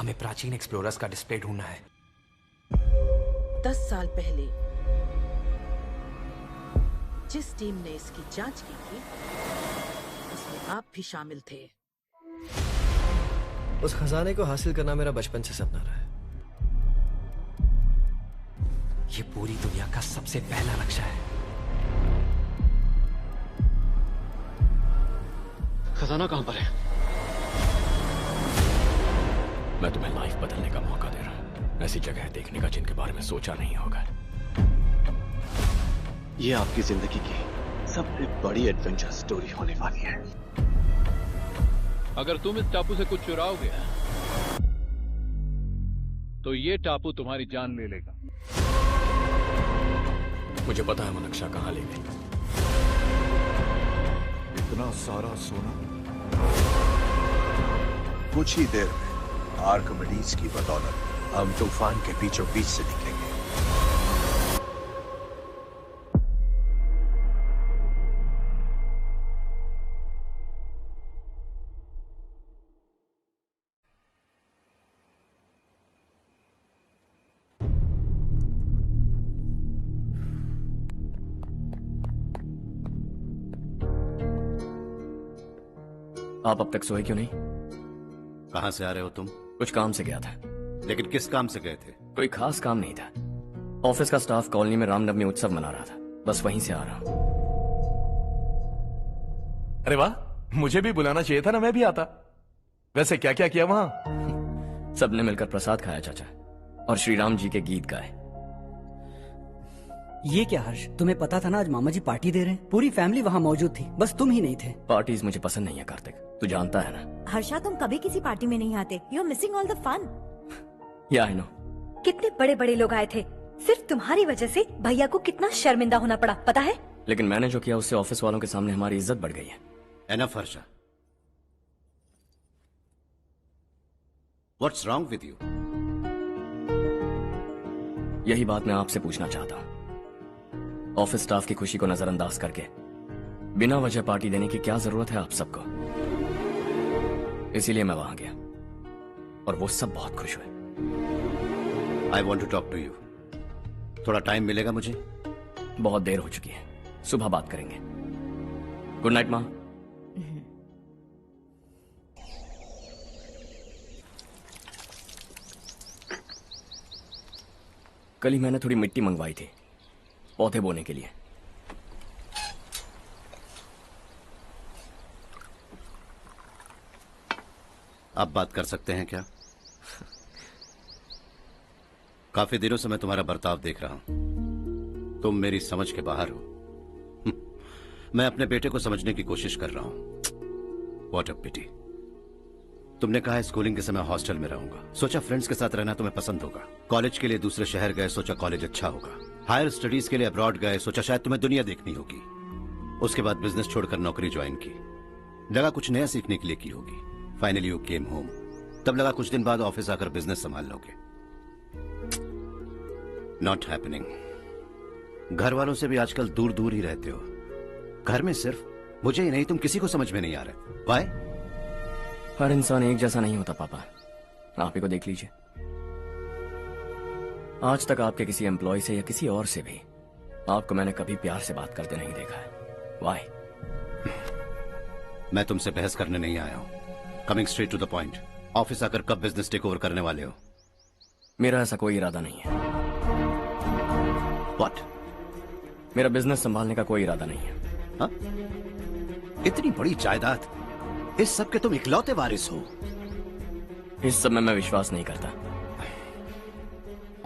हमें प्राचीन एक्सप्लोरर्स का डिस्प्ले ढूंढना है। 10 साल पहले जिस टीम ने इसकी जांच की थी उसमें आप भी शामिल थे। उस खजाने को हासिल करना मेरा बचपन से सपना रहा है। ये पूरी दुनिया का सबसे पहला नक्शा है। खजाना कहां पर है? मैं तुम्हें लाइफ बदलने का मौका दे रहा हूं, ऐसी जगह देखने का जिनके बारे में सोचा नहीं होगा। ये आपकी जिंदगी की सबसे बड़ी एडवेंचर स्टोरी होने वाली है। अगर तुम इस टापू से कुछ चुराओगे तो ये टापू तुम्हारी जान ले लेगा। मुझे पता है वो नक्शा कहां ले गई। इतना सारा सोना कुछ ही देर में आर्किमिडीज की बदौलत हम तूफान के बीचों बीच से निकलेंगे। आप अब तक सोए क्यों नहीं? कहां से आ रहे हो तुम? कुछ काम से गया था। लेकिन किस काम से गए थे? कोई खास काम नहीं था। ऑफिस का स्टाफ कॉलोनी में रामनवमी उत्सव मना रहा था, बस वहीं से आ रहा हूं। अरे वाह, मुझे भी बुलाना चाहिए था ना, मैं भी आता। वैसे क्या क्या किया वहां? सबने मिलकर प्रसाद खाया चाचा, और श्री राम जी के गीत गाए। ये क्या हर्ष, तुम्हें पता था ना आज मामा जी पार्टी दे रहे हैं? पूरी फैमिली वहाँ मौजूद थी, बस तुम ही नहीं थे। पार्टीज मुझे पसंद नहीं है कार्तिक, तू जानता है ना। हर्षा, तुम कभी किसी पार्टी में नहीं आते। You are missing all the fun. Yeah I no. कितने बड़े बड़े लोग आए थे, सिर्फ तुम्हारी वजह से भैया को कितना शर्मिंदा होना पड़ा, पता है? लेकिन मैंने जो किया उससे ऑफिस वालों के सामने हमारी इज्जत बढ़ गई है। Enough Harsha, what's wrong with you? यही बात मैं आपसे पूछना चाहता हूं। ऑफिस स्टाफ की खुशी को नजरअंदाज करके बिना वजह पार्टी देने की क्या जरूरत है आप सबको? इसीलिए मैं वहां गया और वो सब बहुत खुश हुए। I want to talk to you. थोड़ा टाइम मिलेगा मुझे? बहुत देर हो चुकी है, सुबह बात करेंगे। गुड नाइट माँ। कल ही मैंने थोड़ी मिट्टी मंगवाई थी पौधे बोने के लिए। आप बात कर सकते हैं क्या? काफी दिनों से मैं तुम्हारा बर्ताव देख रहा हूं। तुम मेरी समझ के बाहर हो। मैं अपने बेटे को समझने की कोशिश कर रहा हूं। व्हाट अ पिटी। तुमने कहा स्कूलिंग के समय हॉस्टल में रहूंगा, सोचा फ्रेंड्स के साथ रहना तुम्हें पसंद होगा। कॉलेज के लिए दूसरे शहर गए, सोचा कॉलेज अच्छा होगा। हायर स्टडीज के लिए अब्रॉड गए, सोचा शायद तुम्हें दुनिया देखनी होगी। उसके बाद बिजनेस छोड़कर नौकरी ज्वाइन की, लगा कुछ नया सीखने के लिए की होगी। फाइनली यू केम होम, तब लगा कुछ दिन बाद ऑफिस आकर बिजनेस संभाल लोगे। Not happening. घर वालों से भी आजकल दूर दूर ही रहते हो। घर में सिर्फ मुझे ही नहीं, तुम किसी को समझ में नहीं आ रहे। वाई? हर इंसान एक जैसा नहीं होता पापा, आप ही को देख लीजिए। आज तक आपके किसी एम्प्लॉय से या किसी और से भी आपको मैंने कभी प्यार से बात करते नहीं देखा है। वाई? मैं तुमसे बहस करने नहीं आया हूं। Coming straight to the point, office आकर कब बिजनेस टेक ओवर करने वाले हो? मेरा ऐसा कोई इरादा नहीं है। व्हाट? मेरा बिजनेस संभालने का कोई इरादा नहीं है। हा? इतनी बड़ी जायदाद, इस सब के तुम इकलौते वारिस हो। इस सब में मैं विश्वास नहीं करता।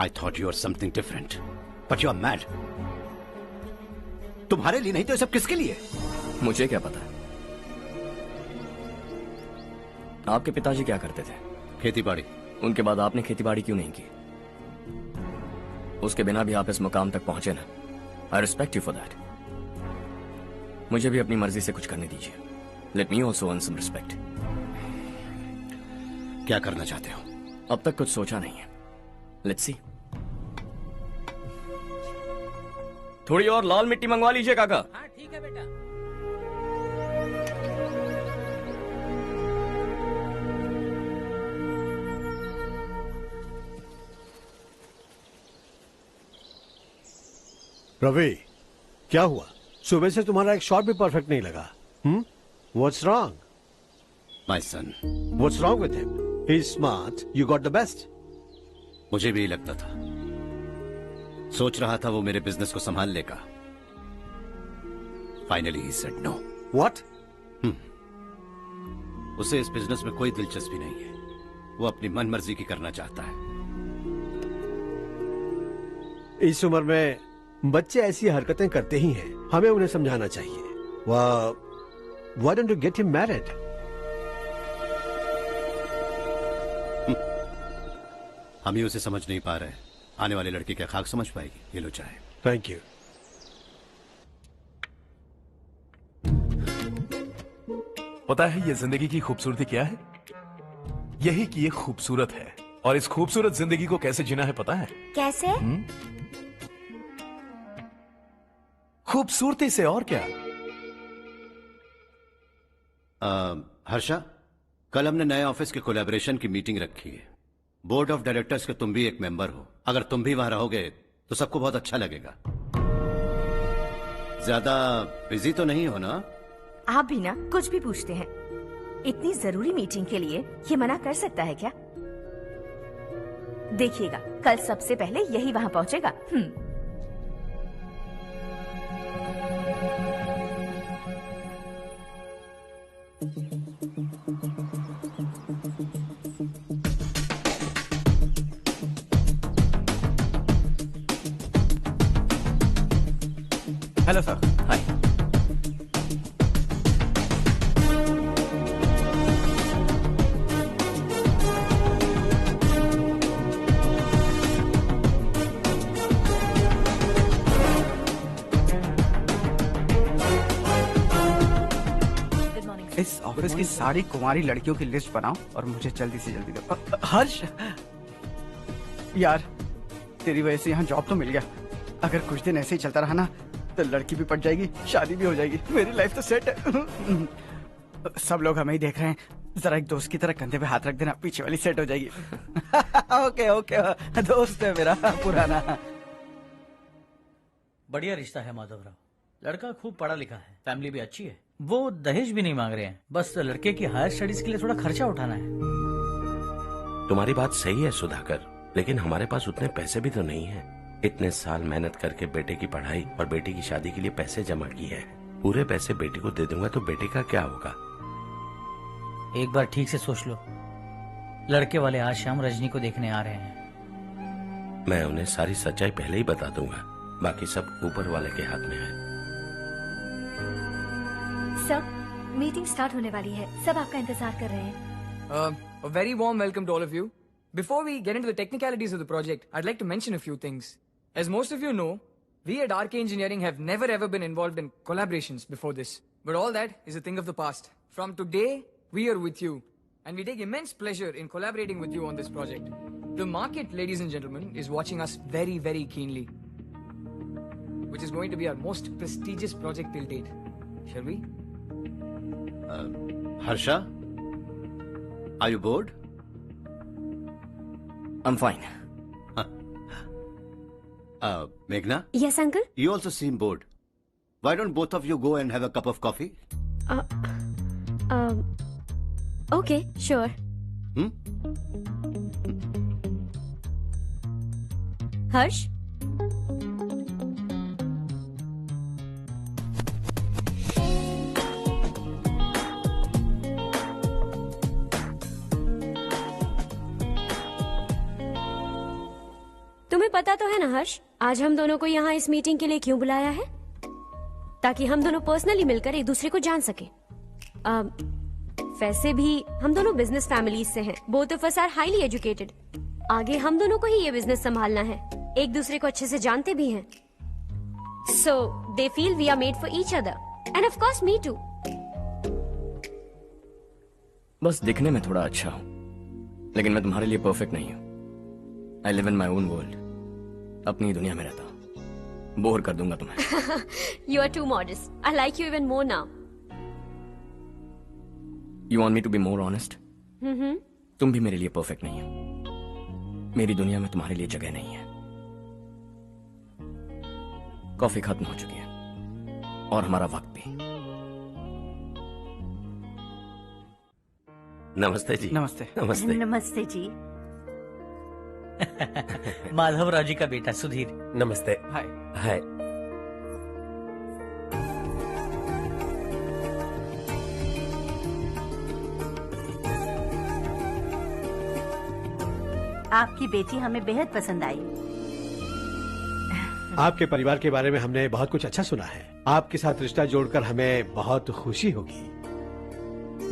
I thought you were something different, but you are mad. तुम्हारे लिए नहीं तो ये सब किसके लिए? मुझे क्या पता। आपके पिताजी क्या करते थे? खेतीबाड़ी। उनके बाद आपने खेतीबाड़ी क्यों नहीं की? उसके बिना भी आप इस मुकाम तक पहुंचे ना। I respect you for that. मुझे भी अपनी मर्जी से कुछ करने दीजिए। Let me also earn some respect. क्या करना चाहते हो? अब तक कुछ सोचा नहीं है। Let's see. थोड़ी और लाल मिट्टी मंगवा लीजिए काका। हाँ ठीक है बेटा। रवि, क्या हुआ? सुबह से तुम्हारा एक शॉट भी परफेक्ट नहीं लगा। What's wrong? My son. What's wrong with him? He is smart, you got the best. मुझे भी लगता था, सोच रहा था वो मेरे बिजनेस को संभाल लेगा। Finally he said no. What? उसे इस बिजनेस में कोई दिलचस्पी नहीं है। वो अपनी मनमर्जी की करना चाहता है। इस उम्र में बच्चे ऐसी हरकतें करते ही हैं, हमें उन्हें समझाना चाहिए। Why don't you get him married? हम ही उसे समझ नहीं पा रहे। आने वाली लड़की क्या खाक समझ पाएगी? ये लो चाहे। Thank you. पता है ये जिंदगी की खूबसूरती क्या है? यही कि ये खूबसूरत है, और इस खूबसूरत जिंदगी को कैसे जीना है पता है? कैसे? खूबसूरती से, और क्या। हर्षा, कल हमने नए ऑफिस के कोलैबोरेशन की मीटिंग रखी है। बोर्ड ऑफ डायरेक्टर्स के तुम भी एक मेंबर हो। अगर तुम भी वहां रहोगे तो सबको बहुत अच्छा लगेगा। ज्यादा बिजी तो नहीं हो ना? आप भी ना कुछ भी पूछते हैं। इतनी जरूरी मीटिंग के लिए ये मना कर सकता है क्या? देखिएगा, कल सबसे पहले यही वहां पहुंचेगा। Hello sir. हाय। इस ऑफिस की सारी कुंवारी लड़कियों की लिस्ट बनाओ और मुझे जल्दी से जल्दी दो। हर्ष, यार तेरी वजह से यहाँ जॉब तो मिल गया। अगर कुछ दिन ऐसे ही चलता रहा ना तो लड़की भी पट जाएगी, शादी भी हो जाएगी, मेरी लाइफ तो सेट है। सब लोग हमें ही देख रहे हैं, जरा एक दोस्त की तरह कंधे पे हाथ रख देना, पीछे वाली सेट हो जाएगी। ओके ओके, दोस्त है मेरा पुराना। बढ़िया रिश्ता है माधवराव। लड़का खूब पढ़ा लिखा है, फैमिली भी अच्छी है। वो दहेज भी नहीं मांग रहे हैं, बस लड़के की हायर स्टडीज के लिए थोड़ा खर्चा उठाना है। तुम्हारी बात सही है सुधाकर, लेकिन हमारे पास उतने पैसे भी तो नहीं है। इतने साल मेहनत करके बेटे की पढ़ाई और बेटी की शादी के लिए पैसे जमा किए हैं। पूरे पैसे बेटी को दे दूंगा तो बेटे का क्या होगा? एक बार ठीक से सोच लो। लड़के वाले आज शाम रजनी को देखने आ रहे हैं। मैं उन्हें सारी सच्चाई पहले ही बता दूंगा, बाकी सब ऊपर वाले के हाथ में है। सर, मीटिंग स्टार्ट होने वाली है, सब आपका इंतजार कर रहे हैं। A very warm welcome to all of you. Before we get into the technicalities of the project, I'd like to mention a few things. As most of you know, we at RK Engineering have never ever been involved in collaborations before this. But all that is a thing of the past. From today, we are with you. And we take immense pleasure in collaborating with you on this project. The market, ladies and gentlemen, is watching us very, very keenly. Which is going to be our most prestigious project till date. Shall we? Harsha, are you bored? I'm fine. Meghna? Yes, uncle? You also seem bored. Why don't both of you go and have a cup of coffee? Okay, sure. Harsh? तुम्हें पता तो है ना हर्ष, आज हम दोनों को यहाँ इस मीटिंग के लिए क्यों बुलाया है? ताकि हम दोनों पर्सनली मिलकर एक दूसरे को जान सके। वैसे भी हम दोनों बिजनेस फैमिलीज से हैं। Both of us are highly educated. आगे हम दोनों को ही ये बिजनेस संभालना है। एक दूसरे को अच्छे से जानते भी हैं। So they feel we are made for each other and of course me too. बस दिखने में थोड़ा अच्छा हूं, लेकिन मैं तुम्हारे लिए परफेक्ट नहीं हूं। I live in my own world. अपनी दुनिया में रहता हूं। बोर कर दूंगा तुम्हें। You are too modest. I like you even more now. You want me to be more honest? तुम भी मेरे लिए परफेक्ट नहीं हो। मेरी दुनिया में तुम्हारे लिए जगह नहीं है। कॉफी खत्म हो चुकी है और हमारा वक्त भी। नमस्ते जी। नमस्ते। नमस्ते। नमस्ते जी। माधवराव जी का बेटा सुधीर। नमस्ते। हाय। हाय। आपकी बेटी हमें बेहद पसंद आई। आपके परिवार के बारे में हमने बहुत कुछ अच्छा सुना है। आपके साथ रिश्ता जोड़कर हमें बहुत खुशी होगी।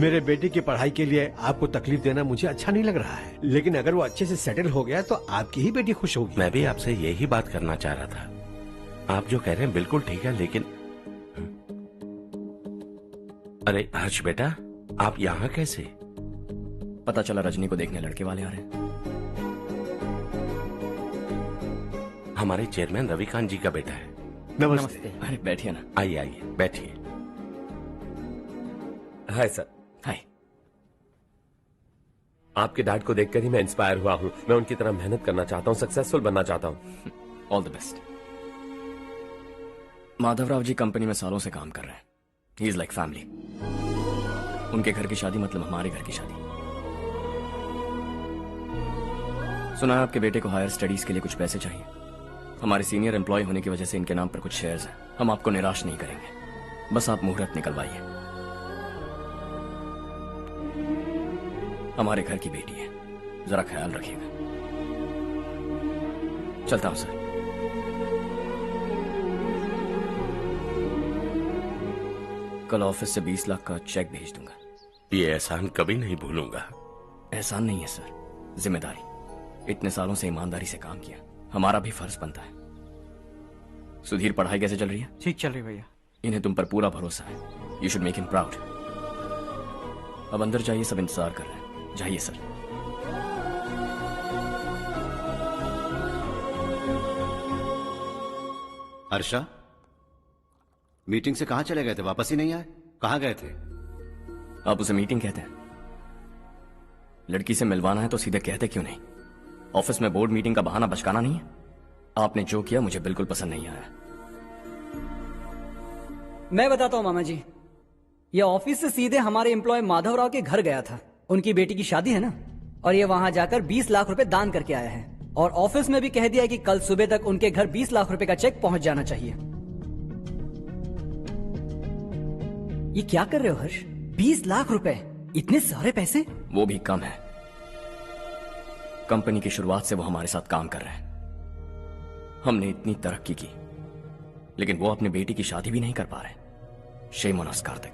मेरे बेटे की पढ़ाई के लिए आपको तकलीफ देना मुझे अच्छा नहीं लग रहा है, लेकिन अगर वो अच्छे से सेटल हो गया तो आपकी ही बेटी खुश होगी। मैं भी आपसे यही बात करना चाह रहा था। आप जो कह रहे हैं बिल्कुल ठीक है, लेकिन अरे हर्ष बेटा, आप यहाँ कैसे? पता चला रजनी को देखने लड़के वाले आ रहे हैं। हमारे चेयरमैन रविकांत जी का बेटा है। नमस्ते। अरे बैठिए ना। आइए आइए बैठिए। Hi sir. हाय। आपके डैड को देखकर ही मैं इंस्पायर हुआ हूँ। मैं उनकी तरह मेहनत करना चाहता हूँ, सक्सेसफुल बनना चाहता हूँ। All the best. Madhavrao ji company में सालों से काम कर रहे हैं। He is like family. उनके घर की शादी मतलब हमारे घर की शादी। सुना है आपके बेटे को हायर स्टडीज के लिए कुछ पैसे चाहिए। हमारे सीनियर एम्प्लॉय होने की वजह से इनके नाम पर कुछ शेयर्स हैं। हम आपको निराश नहीं करेंगे, बस आप मुहूर्त निकलवाइए। हमारे घर की बेटी है, जरा ख्याल रखिएगा। चलता हूं सर। कल ऑफिस से 20 लाख का चेक भेज दूंगा। ये एहसान कभी नहीं भूलूंगा। एहसान नहीं है सर, जिम्मेदारी। इतने सालों से ईमानदारी से काम किया, हमारा भी फर्ज बनता है। सुधीर, पढ़ाई कैसे चल रही है? ठीक चल रही भैया। इन्हें तुम पर पूरा भरोसा है। You should make him proud. अब अंदर जाइए, सब इंतजार कर रहे हैं। जाइए सर। हर्षा, मीटिंग से कहां चले गए थे? वापस ही नहीं आए? कहां गए थे? आप उसे मीटिंग कहते हैं? लड़की से मिलवाना है तो सीधे कहते क्यों नहीं? ऑफिस में बोर्ड मीटिंग का बहाना बचकाना नहीं है। आपने जो किया मुझे बिल्कुल पसंद नहीं आया। मैं बताता हूँ मामा जी, ये ऑफिस से सीधे हमारे एम्प्लॉय माधवराव के घर गया था। उनकी बेटी की शादी है ना, और ये वहां जाकर 20 लाख रुपए दान करके आया है। और ऑफिस में भी कह दिया कि कल सुबह तक उनके घर 20 लाख रुपए का चेक पहुंच जाना चाहिए। ये क्या कर रहे हो हर्ष? 20 लाख रुपए, इतने सारे पैसे? वो भी कम है। कंपनी की शुरुआत से वो हमारे साथ काम कर रहे हैं। हमने इतनी तरक्की की, लेकिन वो अपनी बेटी की शादी भी नहीं कर पा रहे। Shame on us Kartik.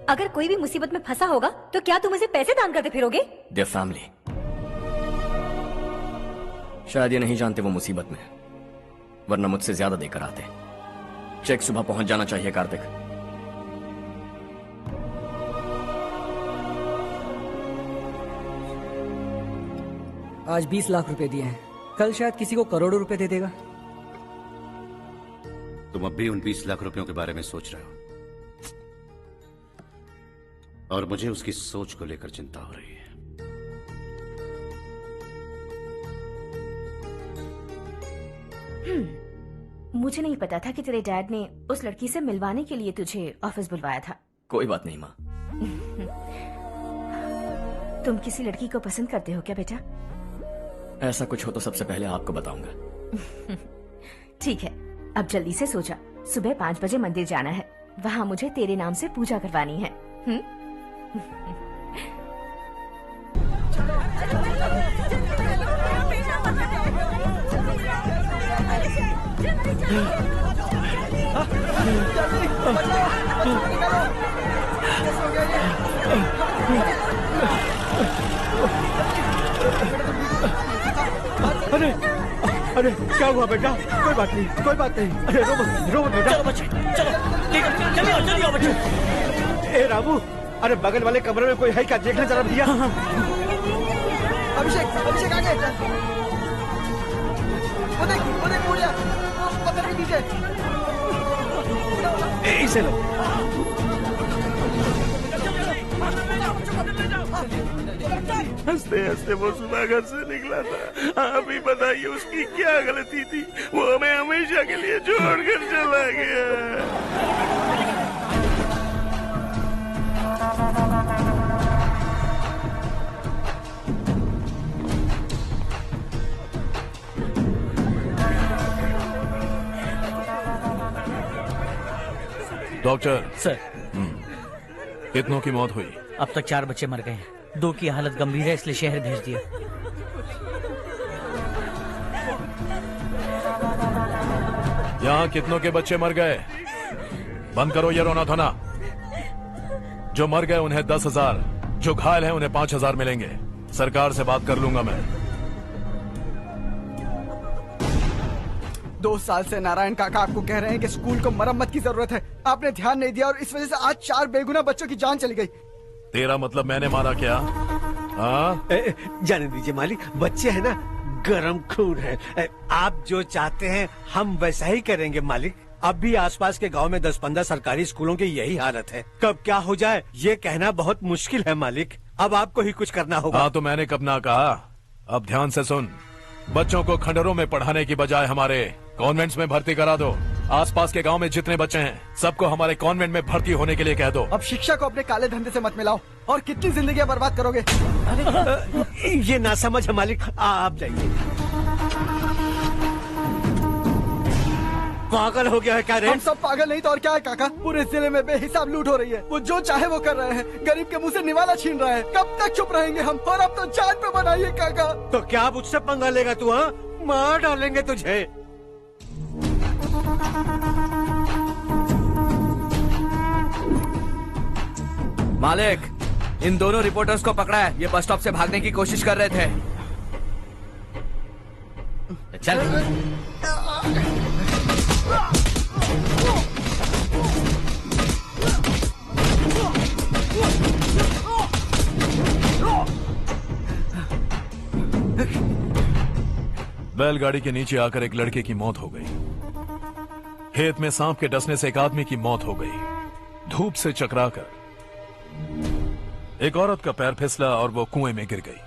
अगर कोई भी मुसीबत में फंसा होगा तो क्या तुम उसे पैसे दान करते फिरोगे? Their family. शायद ये नहीं जानते वो मुसीबत में है, वरना मुझसे ज्यादा देकर आते। चेक सुबह पहुंच जाना चाहिए कार्तिक। आज 20 लाख रुपए दिए हैं, कल शायद किसी को करोड़ों रुपए दे देगा। तुम अब भी उन 20 लाख रुपयों के बारे में सोच रहे हो, और मुझे उसकी सोच को लेकर चिंता हो रही है। मुझे नहीं पता था कि तेरे डैड ने उस लड़की से मिलवाने के लिए तुझे ऑफिस बुलवाया था। कोई बात नहीं माँ। तुम किसी लड़की को पसंद करते हो क्या बेटा? ऐसा कुछ हो तो सबसे पहले आपको बताऊंगा। ठीक है, अब जल्दी से सो जा। सुबह 5 बजे मंदिर जाना है, वहाँ मुझे तेरे नाम से पूजा करवानी है। अरे अरे क्या हुआ बेटा? कोई बात नहीं, कोई बात नहीं। अरे रो मत बेटा। चलो बच्चे, चलो जल्दी आओ बच्चे। ए रामू, अरे बगल वाले कमरे में कोई है क्या? देखना जरा भैया। अभिषेक आगे। वो देख मुड़िया, पत्थर के पीछे। इसे लो। हंसते हंसते वो सुबह घर से निकला था। आप ही बताइए उसकी क्या गलती थी, वो हमें हमेशा के लिए छोड़कर चला गया। डॉक्टर सर, कितनों की मौत हुई? अब तक 4 बच्चे मर गए हैं, 2 की हालत गंभीर है, इसलिए शहर भेज दिया। यहाँ कितनों के बच्चे मर गए? बंद करो ये रोना धोना। जो मर गए उन्हें 10,000, जो घायल हैं उन्हें 5,000 मिलेंगे। सरकार से बात कर लूंगा मैं। 2 साल से नारायण काका आपको कह रहे हैं कि स्कूल को मरम्मत की जरूरत है। आपने ध्यान नहीं दिया और इस वजह से आज 4 बेगुनाह बच्चों की जान चली गई। तेरा मतलब मैंने मारा क्या? हाँ, जाने दीजिए मालिक, बच्चे हैं ना, गरम खून है। आप जो चाहते हैं हम वैसा ही करेंगे मालिक। अब भी आसपास के गांव में 10-15 सरकारी स्कूलों की यही हालत है। कब क्या हो जाए ये कहना बहुत मुश्किल है मालिक। अब आपको ही कुछ करना होगा। हाँ तो मैंने कब ना कहा। अब ध्यान से सुन, बच्चों को खंडरों में पढ़ाने की बजाय हमारे कॉन्वेंट्स में भर्ती करा दो। आसपास के गांव में जितने बच्चे हैं सबको हमारे कॉन्वेंट में भर्ती होने के लिए कह दो। अब शिक्षा को अपने काले धंधे से मत मिलाओ। और कितनी जिंदगियां बर्बाद करोगे? ये ना समझ है मालिक, आप जाइए। पागल हो गया है क्या रे? हम सब पागल नहीं तो और क्या है काका। पूरे जिले में बेहिसाब लूट हो रही है। वो जो चाहे वो कर रहे हैं, गरीब के मुंह से निवाला छीन रहे हैं। कब तक चुप रहेंगे हम? और अब तो जान पे बनाइए काका। तो क्या अब उससे पंगा लेगा तू? हाँ, मार डालेंगे तुझे। मालिक, इन दोनों रिपोर्टर्स को पकड़ा है। ये बस स्टॉप से भागने की कोशिश कर रहे थे। चल। बैलगाड़ी के नीचे आकर एक लड़के की मौत हो गई। खेत में सांप के डसने से एक आदमी की मौत हो गई। धूप से चकराकर एक औरत का पैर फिसला और वो कुएं में गिर गई।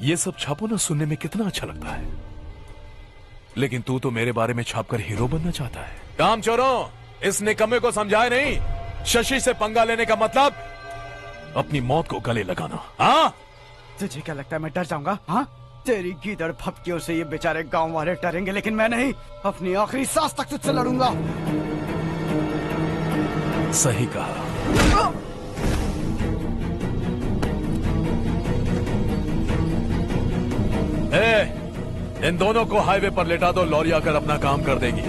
ये सब छापो ना, सुनने में कितना अच्छा लगता है। लेकिन तू तो मेरे बारे में छापकर हीरो बनना चाहता है। काम चोरों, इस निकम्मे को समझाए नहीं। शशि से पंगा लेने का मतलब अपनी मौत को गले लगाना। हाँ, तुझे क्या लगता है मैं डर जाऊंगा? हाँ, तेरी गीदड़ फपकियों से ये बेचारे गांव वाले डरेंगे, लेकिन मैं नहीं। अपनी आखिरी सांस तक तुझसे लड़ूंगा। सही कहा। इन दोनों को हाईवे पर लेटा दो, लॉरी आकर अपना काम कर देगी।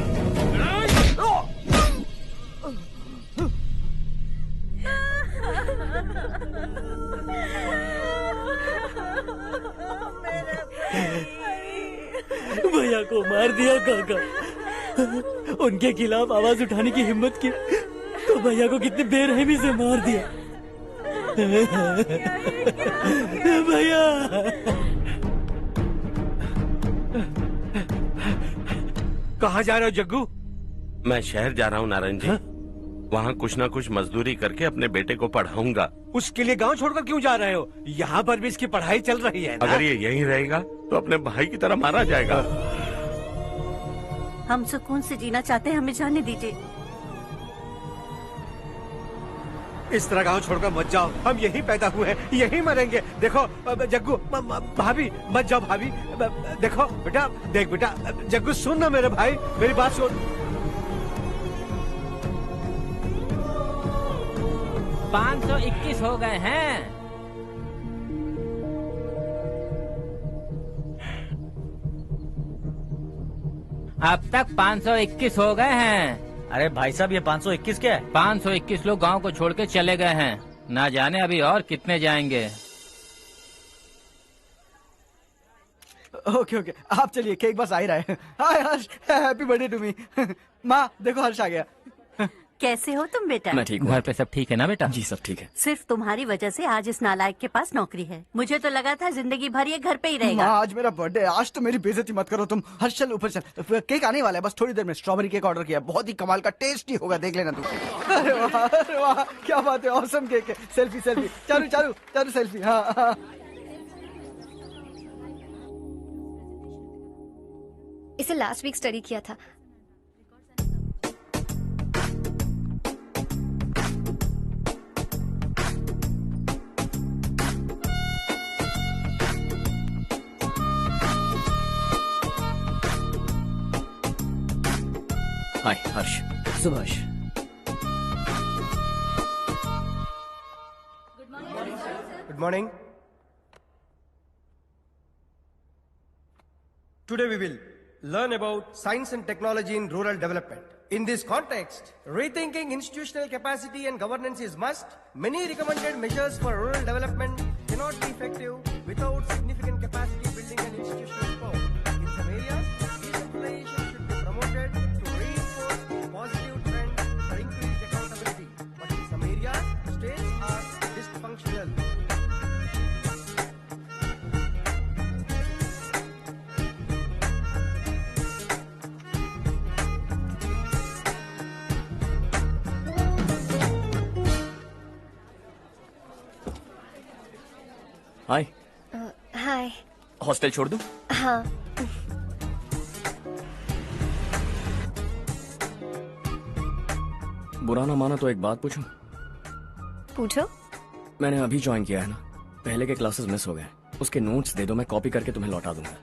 भैया को मार दिया काका। उनके खिलाफ आवाज उठाने की हिम्मत की तो भैया को कितने बेरहमी से मार दिया। भैया कहाँ जा रहे हो जग्गू? मैं शहर जा रहा हूँ नारायण जी। वहाँ कुछ ना कुछ मजदूरी करके अपने बेटे को पढ़ाऊंगा। उसके लिए गांव छोड़कर क्यों जा रहे हो? यहाँ पर भी इसकी पढ़ाई चल रही है ना? अगर ये यहीं रहेगा तो अपने भाई की तरह मारा जाएगा। हम सुकून से जीना चाहते हैं, हमें जाने दीजिए। इस तरह गांव छोड़कर मत जाओ। हम यहीं पैदा हुए हैं, यहीं मरेंगे। देखो जग्गू, भाभी मत जाओ। भाभी देखो बेटा, देख बेटा, जग्गू सुन ना मेरे भाई, मेरी बात सुन। 521 हो गए हैं। अब तक 521 हो गए हैं। अरे भाई साहब, ये 521 क्या है? 521 लोग गांव को छोड़ के चले गए हैं। ना जाने अभी और कितने जाएंगे। ओके ओके, आप चलिए, केक बस आ ही रहा है। हाय हर्ष, हैप्पी बर्थडे टू मी। माँ देखो, हर्ष आ गया। कैसे हो तुम बेटा? मैं ठीक हूँ। घर पे सब ठीक है ना बेटा? जी सब ठीक है। सिर्फ तुम्हारी वजह से आज इस नालायक के पास नौकरी है। मुझे तो लगा था जिंदगी भर ये घर पे ही रहेगा। माँ, आज मेरा बर्थडे है, आज तो मेरी बेइज्जती मत करो तुम। हर्ष चल ऊपर चल, केक आने वाला है, बस थोड़ी देर में। स्ट्रॉबेरी केक ऑर्डर किया, बहुत ही कमाल का, टेस्टी होगा, देख लेना तू। अरे वाह, क्या बात है, ऑसम केक है। Selfie selfie, Charu Charu Charu selfie. हाँ हाँ। इसे लास्ट वीक स्टडी किया था। हाय हर्ष। Subhash. Good morning. Today we will learn about science and technology in rural development. In this context, rethinking institutional capacity and governance is must. Many recommended measures for rural development cannot be effective without significant capacity building and institutional support. In some areas, decentralization should be promoted to reinforce positive trend for increased accountability. But in some areas, states are dysfunctional. Hi. Hi. Hostel छोड़ दूं? हाँ। बुरा ना माना तो एक बात पूछूं? पूछो। मैंने अभी ज्वाइन किया है ना, पहले के क्लासेस मिस हो गए। उसके नोट्स दे दो, मैं कॉपी करके तुम्हें लौटा दूंगा।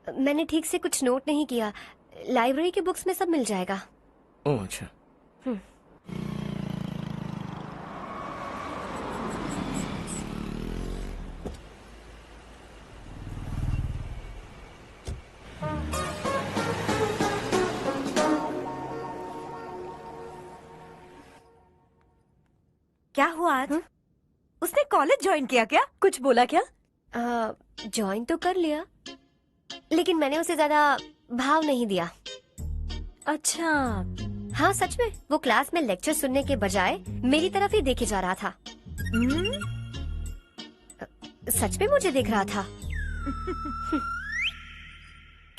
मैंने ठीक से कुछ नोट नहीं किया। लाइब्रेरी के बुक्स में सब मिल जाएगा। ओह अच्छा। क्या हुआ आज? उसने कॉलेज ज्वाइन किया क्या? कुछ बोला क्या? ज्वाइन तो कर लिया, लेकिन मैंने उसे ज्यादा भाव नहीं दिया। अच्छा। हाँ सच में, वो क्लास में लेक्चर सुनने के बजाय मेरी तरफ ही देखे जा रहा था। सच में मुझे देख रहा था।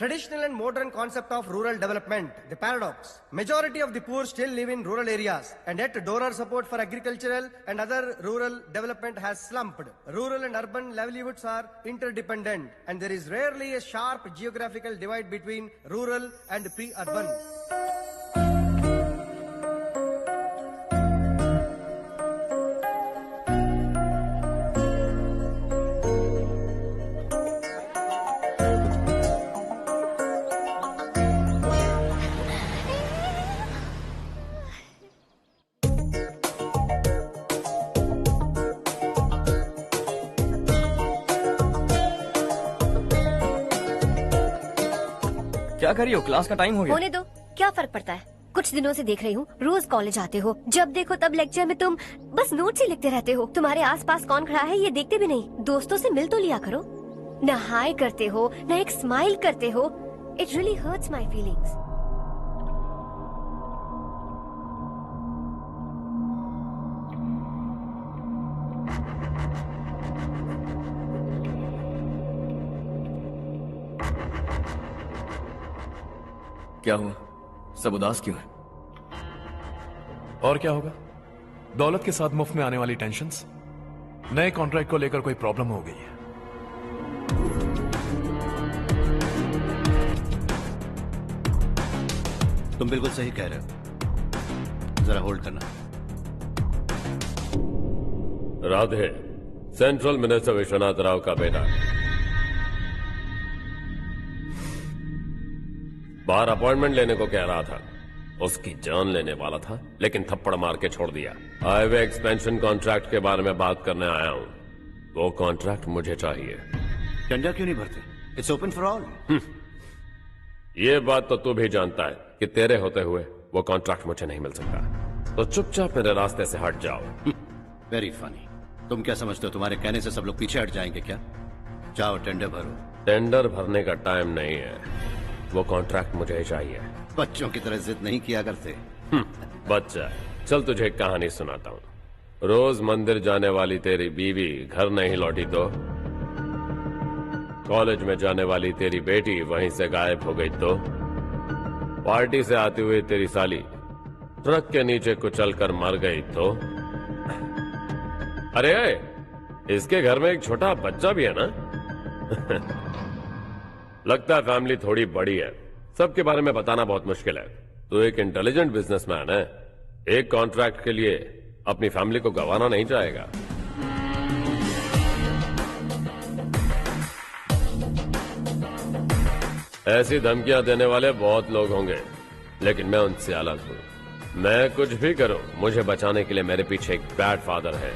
Traditional and modern concept of rural development, the paradox. Majority of the poor still live in rural areas, and yet donor support for agricultural and other rural development has slumped. Rural and urban livelihoods are interdependent, and there is rarely a sharp geographical divide between rural and pre-urban. क्या कर रही हो? Class का time हो गया। होने दो, क्या फर्क पड़ता है। कुछ दिनों से देख रही हूँ, रोज कॉलेज आते हो, जब देखो तब लेक्चर में तुम बस नोट्स ही लिखते रहते हो। तुम्हारे आसपास कौन खड़ा है ये देखते भी नहीं। दोस्तों से मिल तो लिया करो। न हाय करते हो, न एक स्माइल करते हो। It really hurts my feelings. क्या हुआ? सब उदास क्यों है? और क्या होगा? दौलत के साथ मुफ्त में आने वाली टेंशन्स। नए कॉन्ट्रैक्ट को लेकर कोई प्रॉब्लम हो गई है। तुम बिल्कुल सही कह रहे हो, जरा होल्ड करना। राधे, सेंट्रल मिनिस्टर विश्वनाथ राव का बेटा। बाहर अपॉइंटमेंट लेने को कह रहा था। उसकी जान लेने वाला था, लेकिन थप्पड़ मार के छोड़ दिया। हाईवे एक्सपेंशन कॉन्ट्रैक्ट के बारे में बात करने आया हूं। वो कॉन्ट्रैक्ट मुझे चाहिए। टेंडर क्यों नहीं भरते? It's open for all. ये बात तो तू भी जानता है कि तेरे होते हुए वो कॉन्ट्रैक्ट मुझे नहीं मिल सकता। तो चुपचाप मेरे रास्ते से हट जाओ। Very funny. तुम क्या समझते हो, तुम्हारे कहने से सब लोग पीछे हट जाएंगे क्या? जाओ टेंडर भरो। टेंडर भरने का टाइम नहीं है, वो कॉन्ट्रैक्ट मुझे ही चाहिए। बच्चों की तरह जिद नहीं किया करते। बच्चा, चल तुझे एक कहानी सुनाता हूं। रोज मंदिर जाने वाली तेरी बीवी घर नहीं लौटी तो, कॉलेज में जाने वाली तेरी बेटी वहीं से गायब हो गई तो, पार्टी से आती हुई तेरी साली ट्रक के नीचे कुचलकर मर गई तो। अरे इसके घर में एक छोटा बच्चा भी है ना। लगता है फैमिली थोड़ी बड़ी है, सबके बारे में बताना बहुत मुश्किल है। तो एक इंटेलिजेंट बिजनेसमैन है, एक कॉन्ट्रैक्ट के लिए अपनी फैमिली को गंवाना नहीं चाहेगा। ऐसी धमकियां देने वाले बहुत लोग होंगे, लेकिन मैं उनसे अलग हूं। मैं कुछ भी करूं, मुझे बचाने के लिए मेरे पीछे एक बैड फादर है।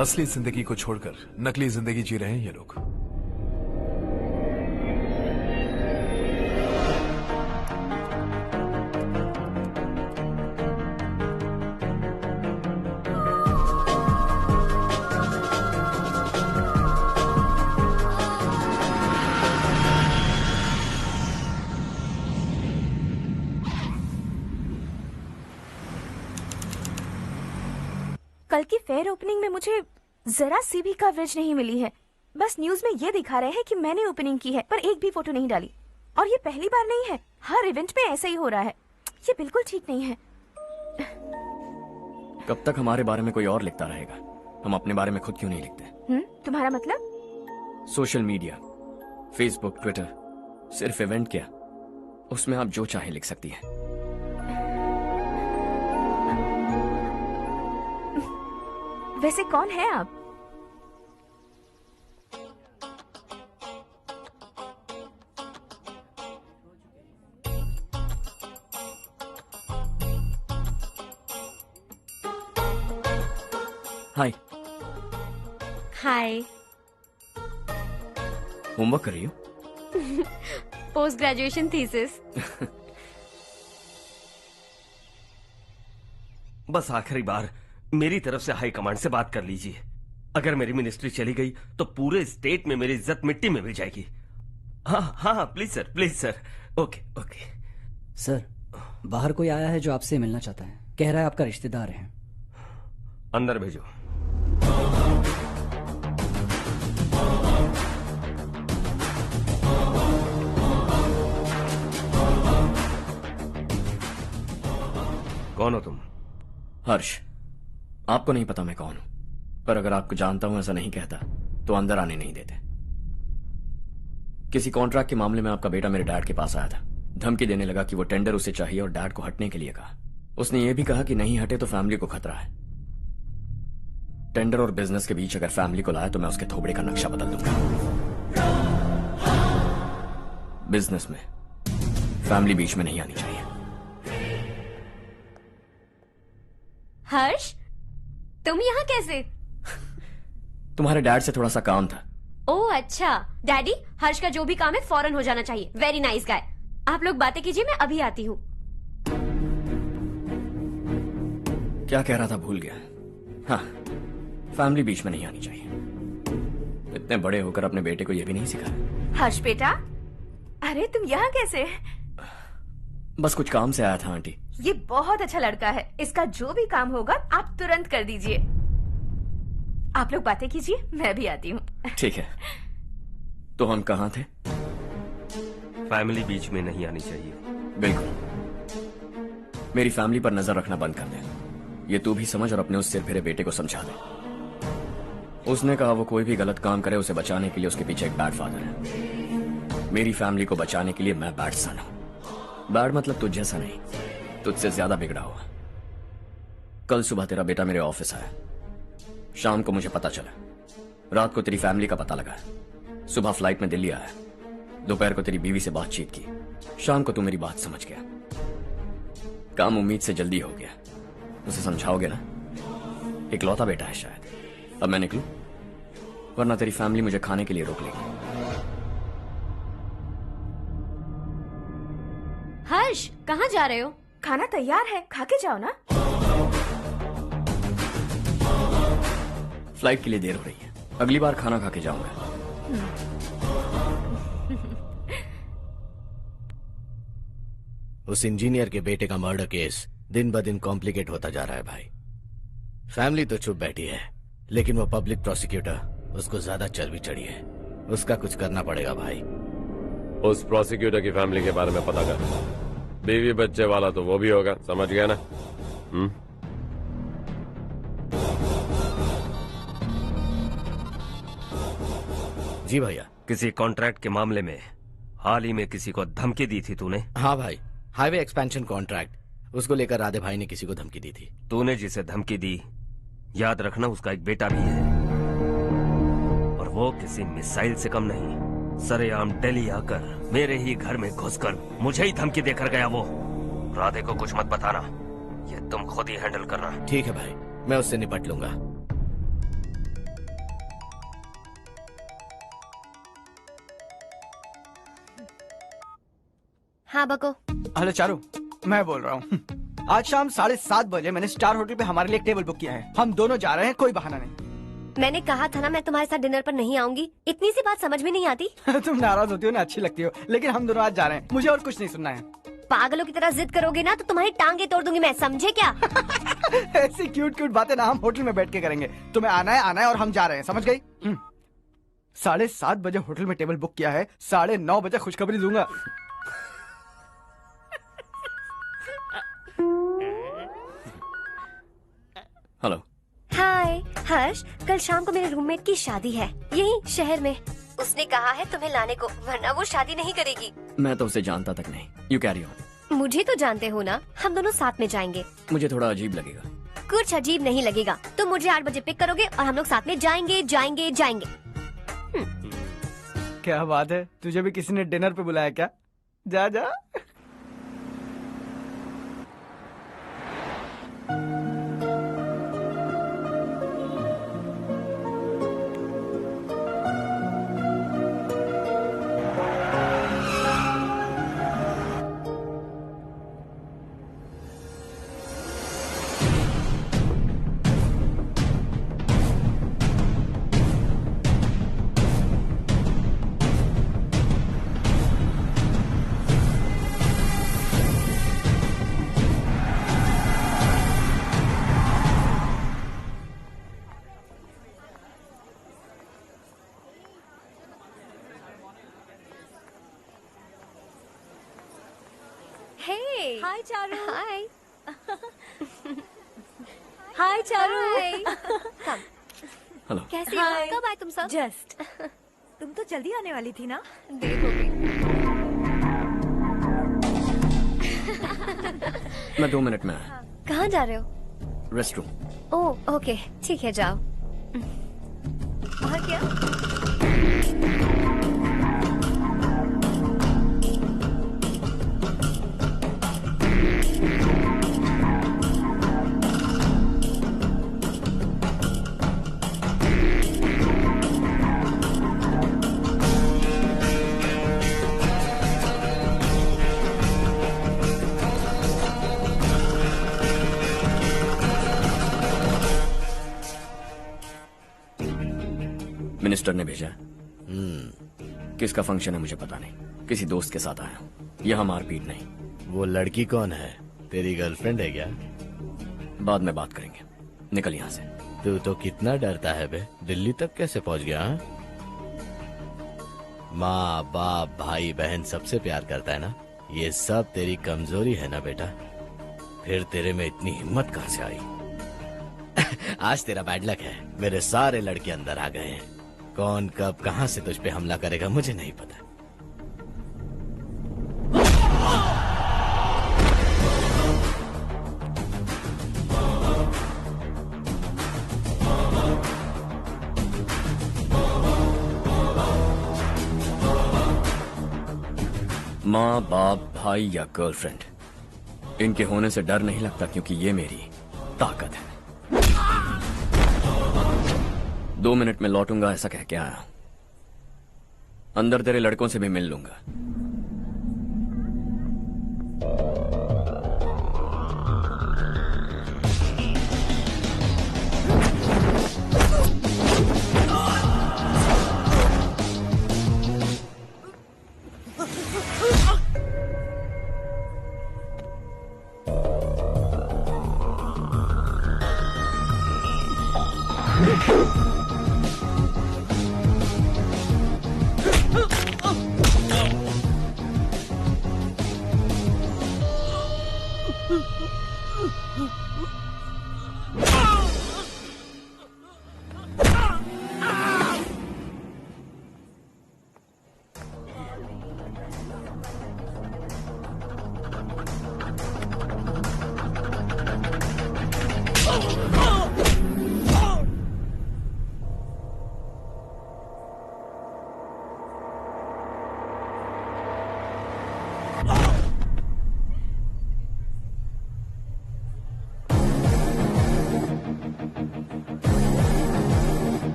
असली जिंदगी को छोड़कर नकली जिंदगी जी रहे हैं ये लोग। कल की फेयर ओपनिंग में मुझे जरा सी भी कवरेज नहीं मिली है। बस न्यूज में ये दिखा रहे हैं कि मैंने ओपनिंग की है, पर एक भी फोटो नहीं डाली। और ये पहली बार नहीं है, हर इवेंट में ऐसा ही हो रहा है। ये बिल्कुल ठीक नहीं है। कब तक हमारे बारे में कोई और लिखता रहेगा? हम अपने बारे में खुद क्यों नहीं लिखते? तुम्हारा मतलब? सोशल मीडिया, फेसबुक, ट्विटर, सिर्फ इवेंट क्या, उसमें आप जो चाहे लिख सकती हैं। वैसे कौन है आप? हाय। हाय। होमवर्क कर रही हो? Post graduation thesis. बस आखिरी बार मेरी तरफ से हाई कमांड से बात कर लीजिए। अगर मेरी मिनिस्ट्री चली गई तो पूरे स्टेट में मेरी इज्जत मिट्टी में मिल जाएगी। हाँ हाँ please sir, please sir. Okay okay. Sir, बाहर कोई आया है जो आपसे मिलना चाहता है। कह रहा है आपका रिश्तेदार है। अंदर भेजो। कौन हो तुम? हर्ष। आपको नहीं पता मैं कौन हूं, पर अगर आपको जानता हूं ऐसा नहीं कहता तो अंदर आने नहीं देते। किसी कॉन्ट्रैक्ट के मामले में आपका बेटा मेरे डैड के पास आया था। धमकी देने लगा कि वो टेंडर उसे चाहिए और डैड को हटने के लिए कहा। उसने ये भी कहा कि नहीं हटे तो फैमिली को खतरा है। टेंडर और बिजनेस के बीच अगर फैमिली को लाया तो मैं उसके थोबड़े का नक्शा बदल दूंगा। बिजनेस में फैमिली बीच में नहीं आनी चाहिए। हर्ष, तुम यहाँ कैसे? तुम्हारे डैड से थोड़ा सा काम था। ओह अच्छा। डैडी, हर्ष का जो भी काम है फौरन हो जाना चाहिए। Very nice guy. आप लोग बातें कीजिए, मैं अभी आती हूँ। क्या कह रहा था भूल गया। हाँ, फैमिली बीच में नहीं आनी चाहिए। इतने बड़े होकर अपने बेटे को यह भी नहीं सिखाया। हर्ष बेटा, अरे तुम यहाँ कैसे? बस कुछ काम से आया था आंटी। ये बहुत अच्छा लड़का है। इसका जो भी काम होगा आप तुरंत कर दीजिए। आप लोग बातें कीजिए, मैं भी आती हूँ। ठीक है। तो हम कहाँ थे? फैमिली बीच में नहीं आनी चाहिए। बिल्कुल। मेरी फैमिली पर नजर रखना बंद कर दे। ये तू भी समझ और अपने उस सिर फिरे बेटे को समझा दे। उसने कहा वो कोई भी गलत काम करे उसे बचाने के लिए उसके पीछे एक बैड फादर है। मेरी फैमिली को बचाने के लिए मैं बैड सन हूं। बैड मतलब तुझ जैसा नहीं, तुझसे ज्यादा बिगड़ा हुआ। कल सुबह तेरा बेटा मेरे ऑफिस आया। शाम को मुझे पता चला। रात को तेरी फैमिली का पता लगा। सुबह फ्लाइट में दिल्ली आया। दोपहर को तेरी बीवी से बातचीत की। शाम को तू मेरी बात समझ गया। काम उम्मीद से जल्दी हो गया। उसे समझाओगे ना? इकलौता बेटा है शायद। अब मैं निकलूं, वरना तेरी फैमिली मुझे खाने के लिए रोक लेगी। हर्ष, कहाँ जा रहे हो? खाना तैयार है, खा के जाओ ना। फ्लाइट के लिए देर हो रही है। अगली बार खाना खा के जाऊंगा। उस इंजीनियर के बेटे का मर्डर केस दिन ब दिन कॉम्प्लिकेट होता जा रहा है भाई। फैमिली तो चुप बैठी है, लेकिन वो पब्लिक प्रोसिक्यूटर उसको ज्यादा चर्बी चढ़ी है। उसका कुछ करना पड़ेगा भाई। उस प्रोसिक्यूटर की फैमिली के बारे में पता कर। बीवी बच्चे वाला तो वो भी होगा, समझ गया ना? जी भैया। किसी कॉन्ट्रैक्ट के मामले में हाल ही में किसी को धमकी दी थी तूने? हाँ भाई, हाईवे एक्सपेंशन कॉन्ट्रैक्ट, उसको लेकर राधे भाई ने किसी को धमकी दी थी। तूने जिसे धमकी दी, याद रखना उसका एक बेटा भी है, और वो किसी मिसाइल से कम नहीं। सरेआम दिल्ली आकर मेरे ही घर में घुसकर मुझे ही धमकी देकर गया वो। राधे को कुछ मत बताना, ये तुम खुद ही हैंडल करना। ठीक है भाई, मैं उससे निपट लूंगा। हाँ बको। हेलो चारू, मैं बोल रहा हूँ। आज शाम 7:30 बजे मैंने स्टार होटल पे हमारे लिए एक टेबल बुक किया है। हम दोनों जा रहे हैं, कोई बहाना नहीं। मैंने कहा था ना मैं तुम्हारे साथ डिनर पर नहीं आऊंगी। इतनी सी बात समझ में नहीं आती? तुम नाराज होती हो ना, अच्छी लगती हो, लेकिन हम दोनों आज जा रहे हैं। मुझे और कुछ नहीं सुनना है। पागलों की तरह जिद करोगे ना तो तुम्हारी टांगे तोड़ दूंगी मैं, समझे क्या? ऐसी क्यूट क्यूट बातें ना हम होटल में बैठ के करेंगे। तुम्हें आना है और हम जा रहे हैं, समझ गई? 7:30 बजे होटल में टेबल बुक किया है, 9:30 बजे खुशखबरी दूंगा। हेलो। हाय हर्ष, कल शाम को मेरे रूममेट की शादी है यही शहर में। उसने कहा है तुम्हें लाने को, वरना वो शादी नहीं करेगी। मैं तो उसे जानता तक नहीं। You carry on. मुझे तो जानते हो ना, हम दोनों साथ में जाएंगे। मुझे थोड़ा अजीब लगेगा। कुछ अजीब नहीं लगेगा। तुम मुझे 8 बजे पिक करोगे और हम लोग साथ में जाएंगे जाएंगे जाएंगे। क्या बात है, तुझे भी किसी ने डिनर पे बुलाया क्या? जा जा। हाय चारू। हाय। हाय चारू। हेलो। कैसी हो? कब आए तुम सब? जस्ट। तुम तो जल्दी आने वाली थी ना? देर हो गई। मैं 2 मिनट में आया। कहाँ जा रहे हो? Rest room. ओह ओके, ठीक है जाओ। और क्या? मिनिस्टर ने भेजा। किसका फंक्शन है मुझे पता नहीं, किसी दोस्त के साथ आया हूँ। यहाँ मारपीट नहीं। वो लड़की कौन है? तेरी गर्लफ्रेंड है क्या? बाद में बात करेंगे, निकल यहाँ से। तू तो कितना डरता है बे, दिल्ली तक कैसे पहुँच गया? हा? माँ बाप भाई बहन सबसे प्यार करता है ना, ये सब तेरी कमजोरी है ना बेटा। फिर तेरे में इतनी हिम्मत कहाँ से आई? आज तेरा बैड लक है, मेरे सारे लड़के अंदर आ गए हैं। कौन कब कहां से तुझ पे हमला करेगा मुझे नहीं पता। माँ बाप भाई या गर्लफ्रेंड, इनके होने से डर नहीं लगता, क्योंकि ये मेरी ताकत है। 2 मिनट में लौटूंगा ऐसा कह के आया। अंदर तेरे लड़कों से भी मिल लूंगा।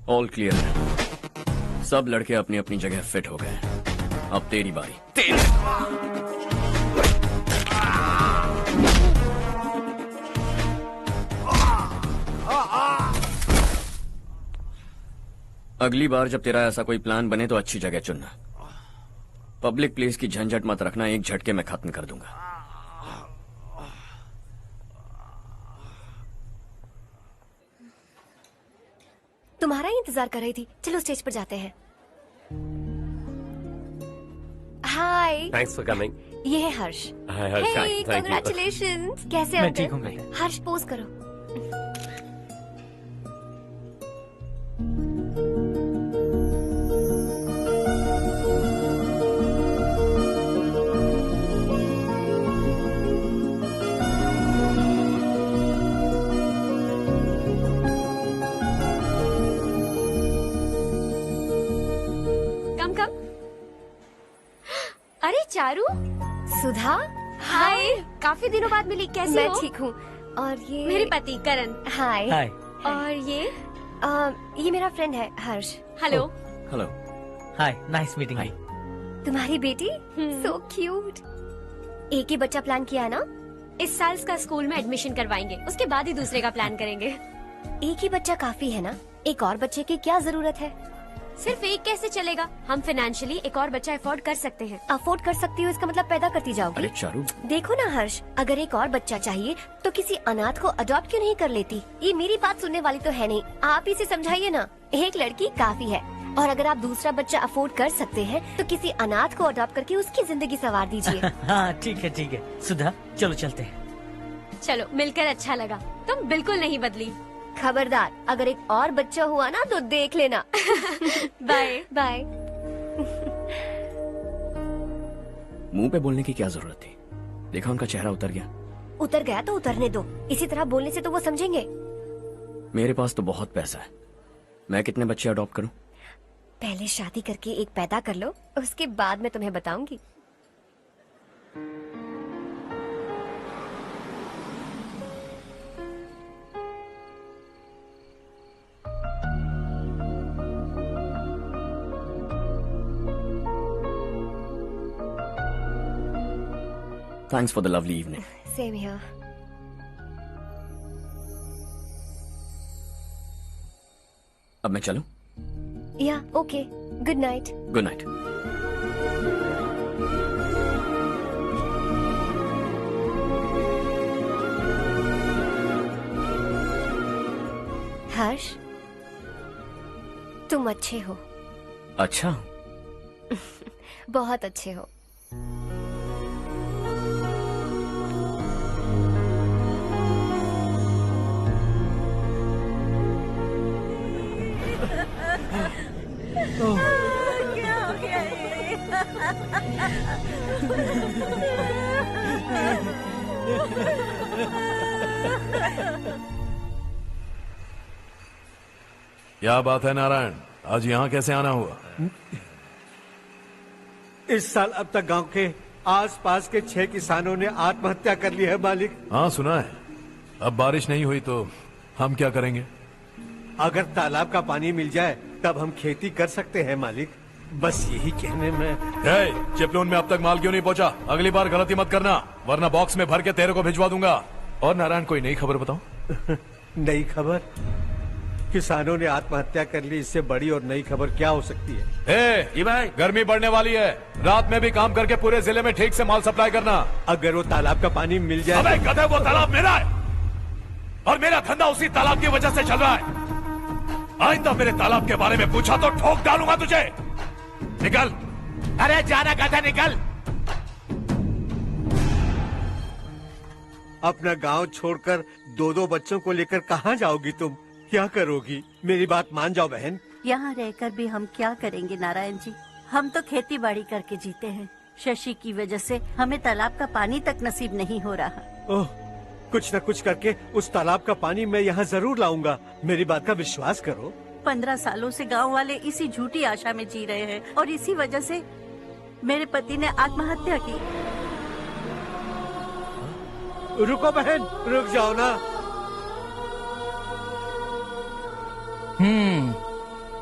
ऑल क्लियर है। सब लड़के अपनी अपनी जगह फिट हो गए। अब तेरी बारी। अगली बार जब तेरा ऐसा कोई प्लान बने तो अच्छी जगह चुनना। पब्लिक प्लेस की झंझट मत रखना, एक झटके में खत्म कर दूंगा। तुम्हारा ही इंतजार कर रही थी। चलो स्टेज पर जाते हैं। हाय। Thanks for coming. ये है Harsh. Hi Harsh, thank you. Congratulations. कैसे हो? मैं ठीक हूँ बेटा। हर्ष पोज करो। अरे चारू। सुधा। हाय। काफी दिनों बाद मिली, कैसी मैं हो? ठीक हूँ। और ये मेरे पति करण। हाय। हाय। और ये मेरा फ्रेंड है Harsh. Hello. Hello. Hi, nice meeting you. तुम्हारी बेटी सो क्यूट। एक ही बच्चा प्लान किया है ना? इस साल इसका स्कूल में एडमिशन करवाएंगे, उसके बाद ही दूसरे का प्लान करेंगे। एक ही बच्चा काफी है ना? एक और बच्चे की क्या जरूरत है? सिर्फ एक कैसे चलेगा? हम फाइनेंशियली एक और बच्चा अफोर्ड कर सकते हैं। अफोर्ड कर सकती हो इसका मतलब पैदा करती जाओगी? अरे चारू, देखो ना हर्ष, अगर एक और बच्चा चाहिए तो किसी अनाथ को अडॉप्ट क्यों नहीं कर लेती? ये मेरी बात सुनने वाली तो है नहीं, आप ही से समझाइए ना। एक लड़की काफी है, और अगर आप दूसरा बच्चा अफोर्ड कर सकते हैं तो किसी अनाथ को अडॉप्ट करके उसकी जिंदगी संवार दीजिए। हाँ ठीक है ठीक है। सुधा चलो चलते हैं। चलो, मिलकर अच्छा लगा। तुम बिल्कुल नहीं बदली। खबरदार, अगर एक और बच्चा हुआ ना तो देख लेना। Bye bye. मुंह पे बोलने की क्या जरूरत थी? देखा उनका चेहरा उतर गया। उतर गया तो उतरने दो, इसी तरह बोलने से तो वो समझेंगे। मेरे पास तो बहुत पैसा है, मैं कितने बच्चे अडॉप्ट करूं? पहले शादी करके एक पैदा कर लो, उसके बाद मैं तुम्हें बताऊंगी। Thanks for the lovely evening. Same here. अब मैं चलूं? Yeah, okay. Good night. Good night. हर्ष, तुम अच्छे हो। अच्छा। बहुत अच्छे हो। क्या हो गया ये? क्या बात है नारायण, आज यहाँ कैसे आना हुआ? इस साल अब तक गांव के आसपास के 6 किसानों ने आत्महत्या कर ली है मालिक। हाँ सुना है। अब बारिश नहीं हुई तो हम क्या करेंगे? अगर तालाब का पानी मिल जाए तब हम खेती कर सकते हैं मालिक। बस यही कहने में। चिपलून में अब तक माल क्यों नहीं पहुंचा? अगली बार गलती मत करना, वरना बॉक्स में भर के तेरे को भिजवा दूंगा। और नारायण, कोई नई खबर बताओ। नई खबर? किसानों ने आत्महत्या कर ली, इससे बड़ी और नई खबर क्या हो सकती है? जी भाई, गर्मी बढ़ने वाली है, रात में भी काम करके पूरे जिले में ठीक से माल सप्लाई करना। अगर वो तालाब का पानी मिल जाए। अबे गधे, वो तालाब मेरा है और मेरा धंधा उसी तालाब की वजह से चल रहा है। आइंदा मेरे तालाब के बारे में पूछा तो ठोक डालूंगा तुझे। निकल। अरे जाना गधा, निकल। अपना गांव छोड़कर 2-2 बच्चों को लेकर कहाँ जाओगी तुम? क्या करोगी? मेरी बात मान जाओ बहन। यहाँ रहकर भी हम क्या करेंगे नारायण जी? हम तो खेती बाड़ी करके जीते हैं। शशि की वजह से हमें तालाब का पानी तक नसीब नहीं हो रहा। ओह, कुछ न कुछ करके उस तालाब का पानी मैं यहाँ जरूर लाऊंगा। मेरी बात का विश्वास करो। 15 सालों से गांव वाले इसी झूठी आशा में जी रहे हैं और इसी वजह से मेरे पति ने आत्महत्या की। रुको बहन, रुक जाओ ना।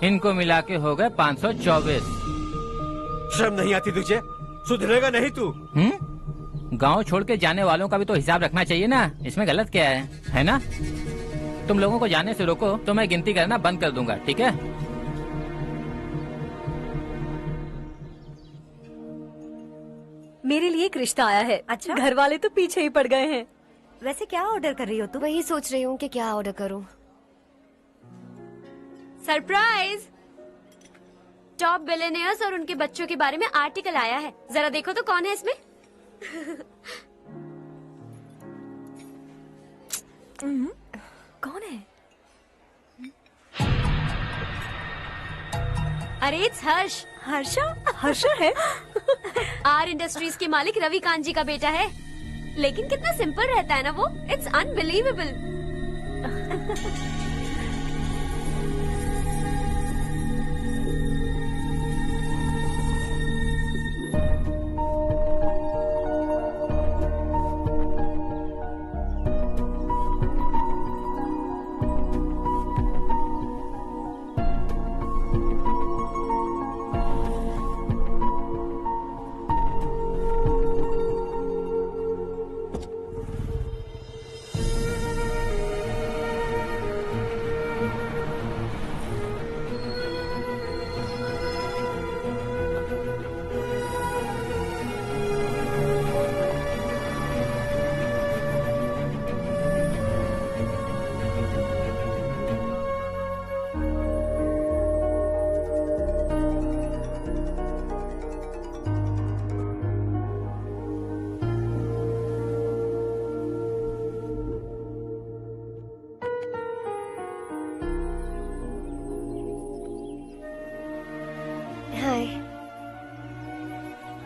इनको मिला के हो गए 524। शर्म नहीं आती तुझे? सुधरेगा नहीं तू? गांव छोड़ के जाने वालों का भी तो हिसाब रखना चाहिए ना। इसमें गलत क्या है ना? तुम लोगों को जाने से रोको तो मैं गिनती करना बंद कर दूंगा, ठीक है? मेरे लिए एक रिश्ता आया है। अच्छा? घर वाले तो पीछे ही पड़ गए हैं। वैसे क्या ऑर्डर कर रही हो तुम? वही सोच रही हूँ कि क्या ऑर्डर करूँ। सरप्राइज! टॉप बिलियनियर्स और उनके बच्चों के बारे में आर्टिकल आया है। जरा देखो तो कौन है इसमें। कौन है? अरे इट्स हर्ष। हर्षा है? आर इंडस्ट्रीज के मालिक रवि कांत जी का बेटा है। लेकिन कितना सिंपल रहता है ना वो। It's unbelievable.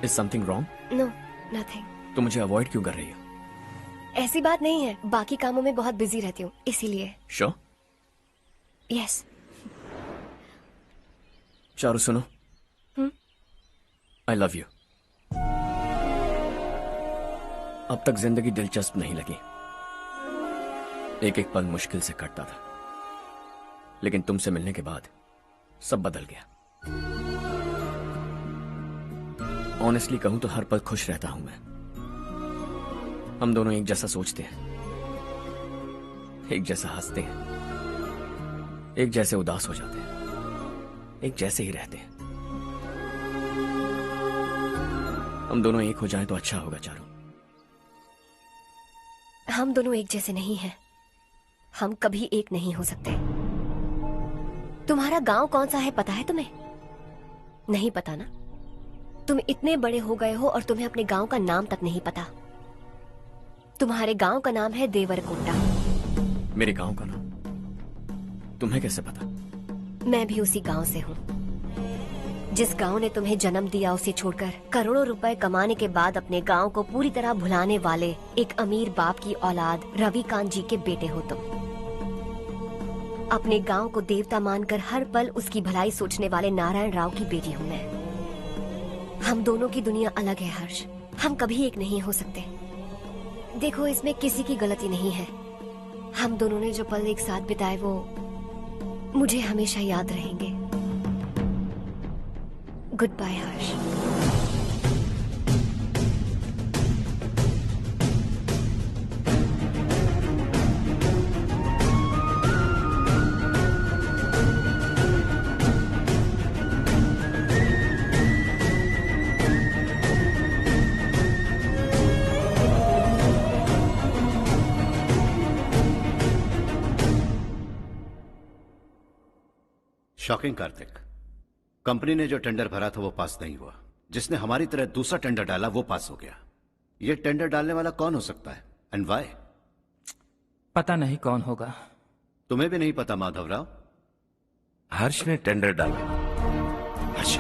Is something wrong? No, nothing. तो मुझे अवॉइड क्यों कर रही हो? ऐसी बात नहीं है, बाकी कामों में बहुत बिजी रहती हूँ इसीलिए। Sure? Yes. चारू सुनो। I love you. अब तक जिंदगी दिलचस्प नहीं लगी। एक एक पल मुश्किल से कटता था, लेकिन तुमसे मिलने के बाद सब बदल गया। ऑनेस्टली कहूं तो हर पल खुश रहता हूं मैं। हम दोनों एक जैसा सोचते हैं, एक जैसा हंसते हैं, एक जैसे उदास हो जाते हैं, एक जैसे ही रहते हैं। हम दोनों एक हो जाएं तो अच्छा होगा चारू। हम दोनों एक जैसे नहीं हैं। हम कभी एक नहीं हो सकते। तुम्हारा गांव कौन सा है पता है तुम्हें? नहीं पता ना? तुम इतने बड़े हो गए हो और तुम्हें अपने गांव का नाम तक नहीं पता। तुम्हारे गांव का नाम है देवरकोंडा। मेरे गांव का नाम तुम्हें कैसे पता? मैं भी उसी गांव से हूँ। जिस गांव ने तुम्हें जन्म दिया उसे छोड़कर करोड़ों रुपए कमाने के बाद अपने गांव को पूरी तरह भुलाने वाले एक अमीर बाप की औलाद रवि कांत जी के बेटे हो तुम। अपने गांव को देवता मानकर हर पल उसकी भलाई सोचने वाले नारायण राव की बेटी हूँ मैं। हम दोनों की दुनिया अलग है हर्ष, हम कभी एक नहीं हो सकते। देखो, इसमें किसी की गलती नहीं है। हम दोनों ने जो पल एक साथ बिताए वो मुझे हमेशा याद रहेंगे। गुड बाय हर्ष। शॉकिंग कार्तिक, कंपनी ने जो टेंडर भरा था वो पास नहीं हुआ। जिसने हमारी तरह दूसरा टेंडर डाला वो पास हो गया। ये टेंडर डालने वाला कौन हो सकता है एंड व्हाई? पता नहीं कौन होगा। तुम्हें भी नहीं पता माधवराव? हर्ष ने टेंडर डाला। हर्ष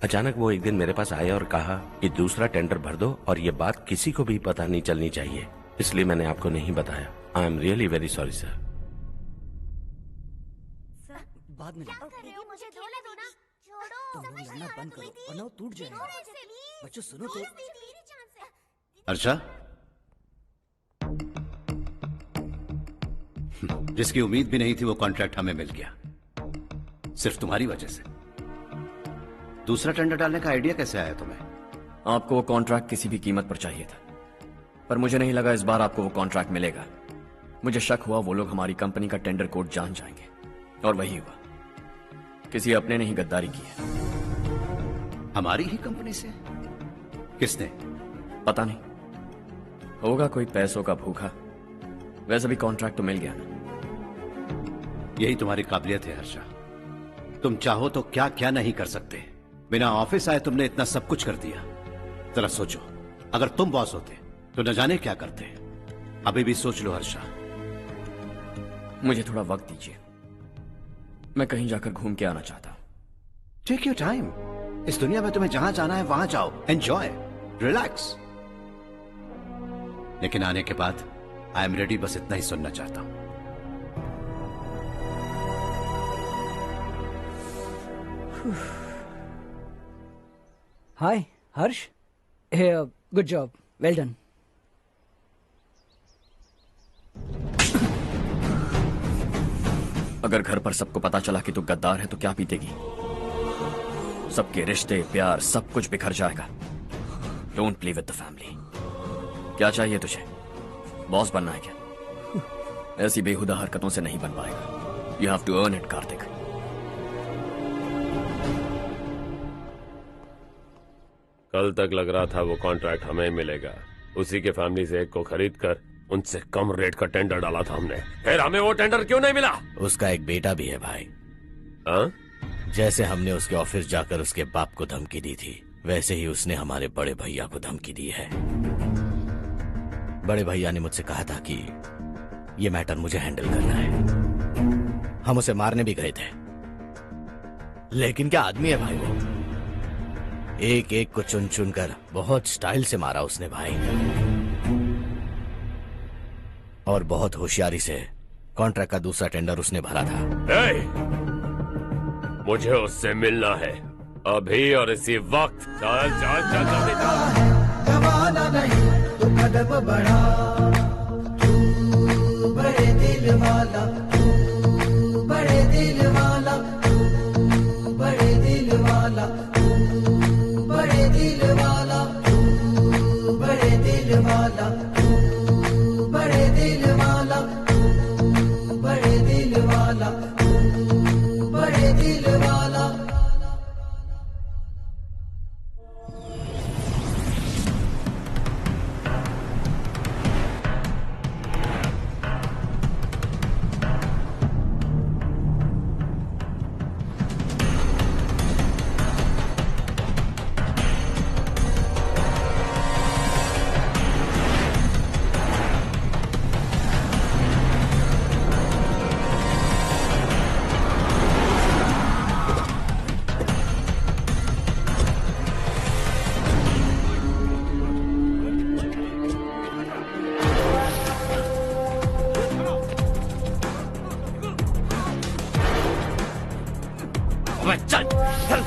अचानक वो एक दिन मेरे पास आया और कहा कि दूसरा टेंडर भर दो और ये बात किसी को भी पता नहीं चलनी चाहिए, इसलिए मैंने आपको नहीं बताया। I am really very sorry sir. बाद में मुझे खेलने दो ना। तुम लोग लड़ना बंद करो वरना वो टूट जाएगा। बच्चों सुनो तो। अर्षा, जिसकी उम्मीद भी नहीं थी वो कॉन्ट्रैक्ट हमें मिल गया, सिर्फ तुम्हारी वजह से। दूसरा टेंडर डालने का आइडिया कैसे आया तुम्हें? आपको वो कॉन्ट्रैक्ट किसी भी कीमत पर चाहिए था, पर मुझे नहीं लगा इस बार आपको वो कॉन्ट्रैक्ट मिलेगा। मुझे शक हुआ वो लोग हमारी कंपनी का टेंडर कोड जान जाएंगे, और वही हुआ। किसी अपने ने ही गद्दारी की है। हमारी ही कंपनी से? किसने? पता नहीं, होगा कोई पैसों का भूखा। वैसे भी कॉन्ट्रैक्ट तो मिल गया ना। यही तुम्हारी काबिलियत है हर्षा, तुम चाहो तो क्या क्या नहीं कर सकते। बिना ऑफिस आए तुमने इतना सब कुछ कर दिया। जरा सोचो, अगर तुम बॉस होते तो न जाने क्या करते। अभी भी सोच लो हर्षा। मुझे थोड़ा वक्त दीजिए, मैं कहीं जाकर घूम के आना चाहता हूं। Take your time. इस दुनिया में तुम्हें जहां जाना है वहां जाओ, एंजॉय, रिलैक्स। लेकिन आने के बाद आई एम रेडी, बस इतना ही सुनना चाहता हूं। हाय हर्ष, गुड जॉब, वेल डन। अगर घर पर सबको पता चला कि तू गद्दार है तो क्या पीतेगी? सबके रिश्ते, प्यार, सब कुछ बिखर जाएगा। Don't play with the family. क्या चाहिए तुझे? बॉस बनना है क्या? ऐसी बेहुदा हरकतों से नहीं बन पाएगा। You have to earn it Kartik. कल तक लग रहा था वो कॉन्ट्रैक्ट हमें मिलेगा। उसी के फैमिली से एक को खरीद कर उनसे कम रेट का टेंडर डाला था हमने, फिर हमें वो टेंडर क्यों नहीं मिला? उसका एक बेटा भी है भाई। हाँ? जैसे हमने उसके ऑफिस जाकर उसके बाप को धमकी दी थी, वैसे ही उसने हमारे बड़े भैया को धमकी दी है। बड़े भैया ने मुझसे कहा था कि ये मैटर मुझे हैंडल करना है। हम उसे मारने भी गए थे, लेकिन क्या आदमी है भाई वो। एक एक को चुन चुन कर बहुत स्टाइल से मारा उसने भाई, और बहुत होशियारी से कॉन्ट्रैक्ट का दूसरा टेंडर उसने भरा था। मुझे उससे मिलना है अभी और इसी वक्त। चल चल चल जल्दी चल। जमाना नहीं तो कदम बढ़ा, तू बड़े दिल वाला, तू बड़े दिल वाला, तू बड़े दिल वाला, तू बड़े दिल वाला, तू बड़े दिल वाला, तू बड़े दिल वाला, तू बड़े दिल वाला, तू बड़े दिल वाला। चल चल।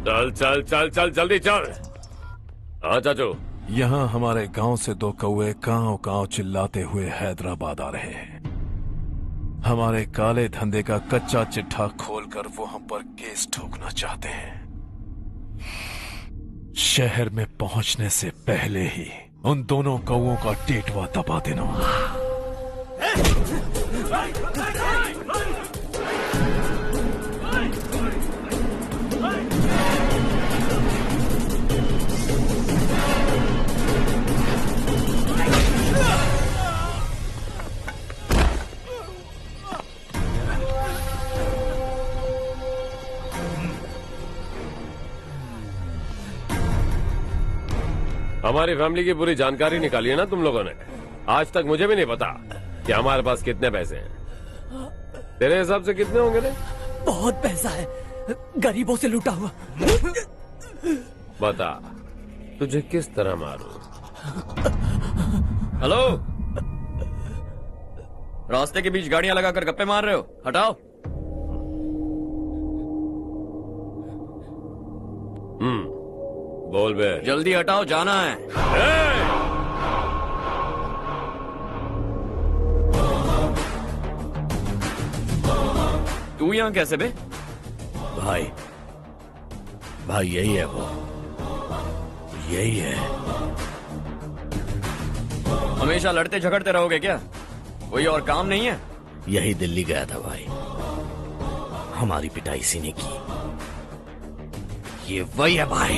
चल चल चल चल जल्दी चल। हाँ चाचू। यहाँ हमारे गांव से 2 कौवे कांव कांव चिल्लाते हुए हैदराबाद आ रहे हैं। हमारे काले धंधे का कच्चा चिट्ठा खोलकर वो हम पर केस ठोकना चाहते हैं। शहर में पहुंचने से पहले ही उन दोनों कौवों का टेटवा दबा देना। हमारी फैमिली की पूरी जानकारी निकाली है ना तुम लोगों ने। आज तक मुझे भी नहीं पता कि हमारे पास कितने पैसे हैं। तेरे हिसाब से कितने होंगे रे? बहुत पैसा है, गरीबों से लूटा हुआ। बता तुझे किस तरह मारूं? हेलो, रास्ते के बीच गाड़ियां लगाकर गप्पे मार रहे हो? हटाओ। बोल बे। जल्दी हटाओ, जाना है। तू यहाँ कैसे बे? भाई यही है वो, यही है। हमेशा लड़ते झगड़ते रहोगे क्या? कोई और काम नहीं है? यही दिल्ली गया था भाई, हमारी पिटाई इसी ने की। ये वही है भाई।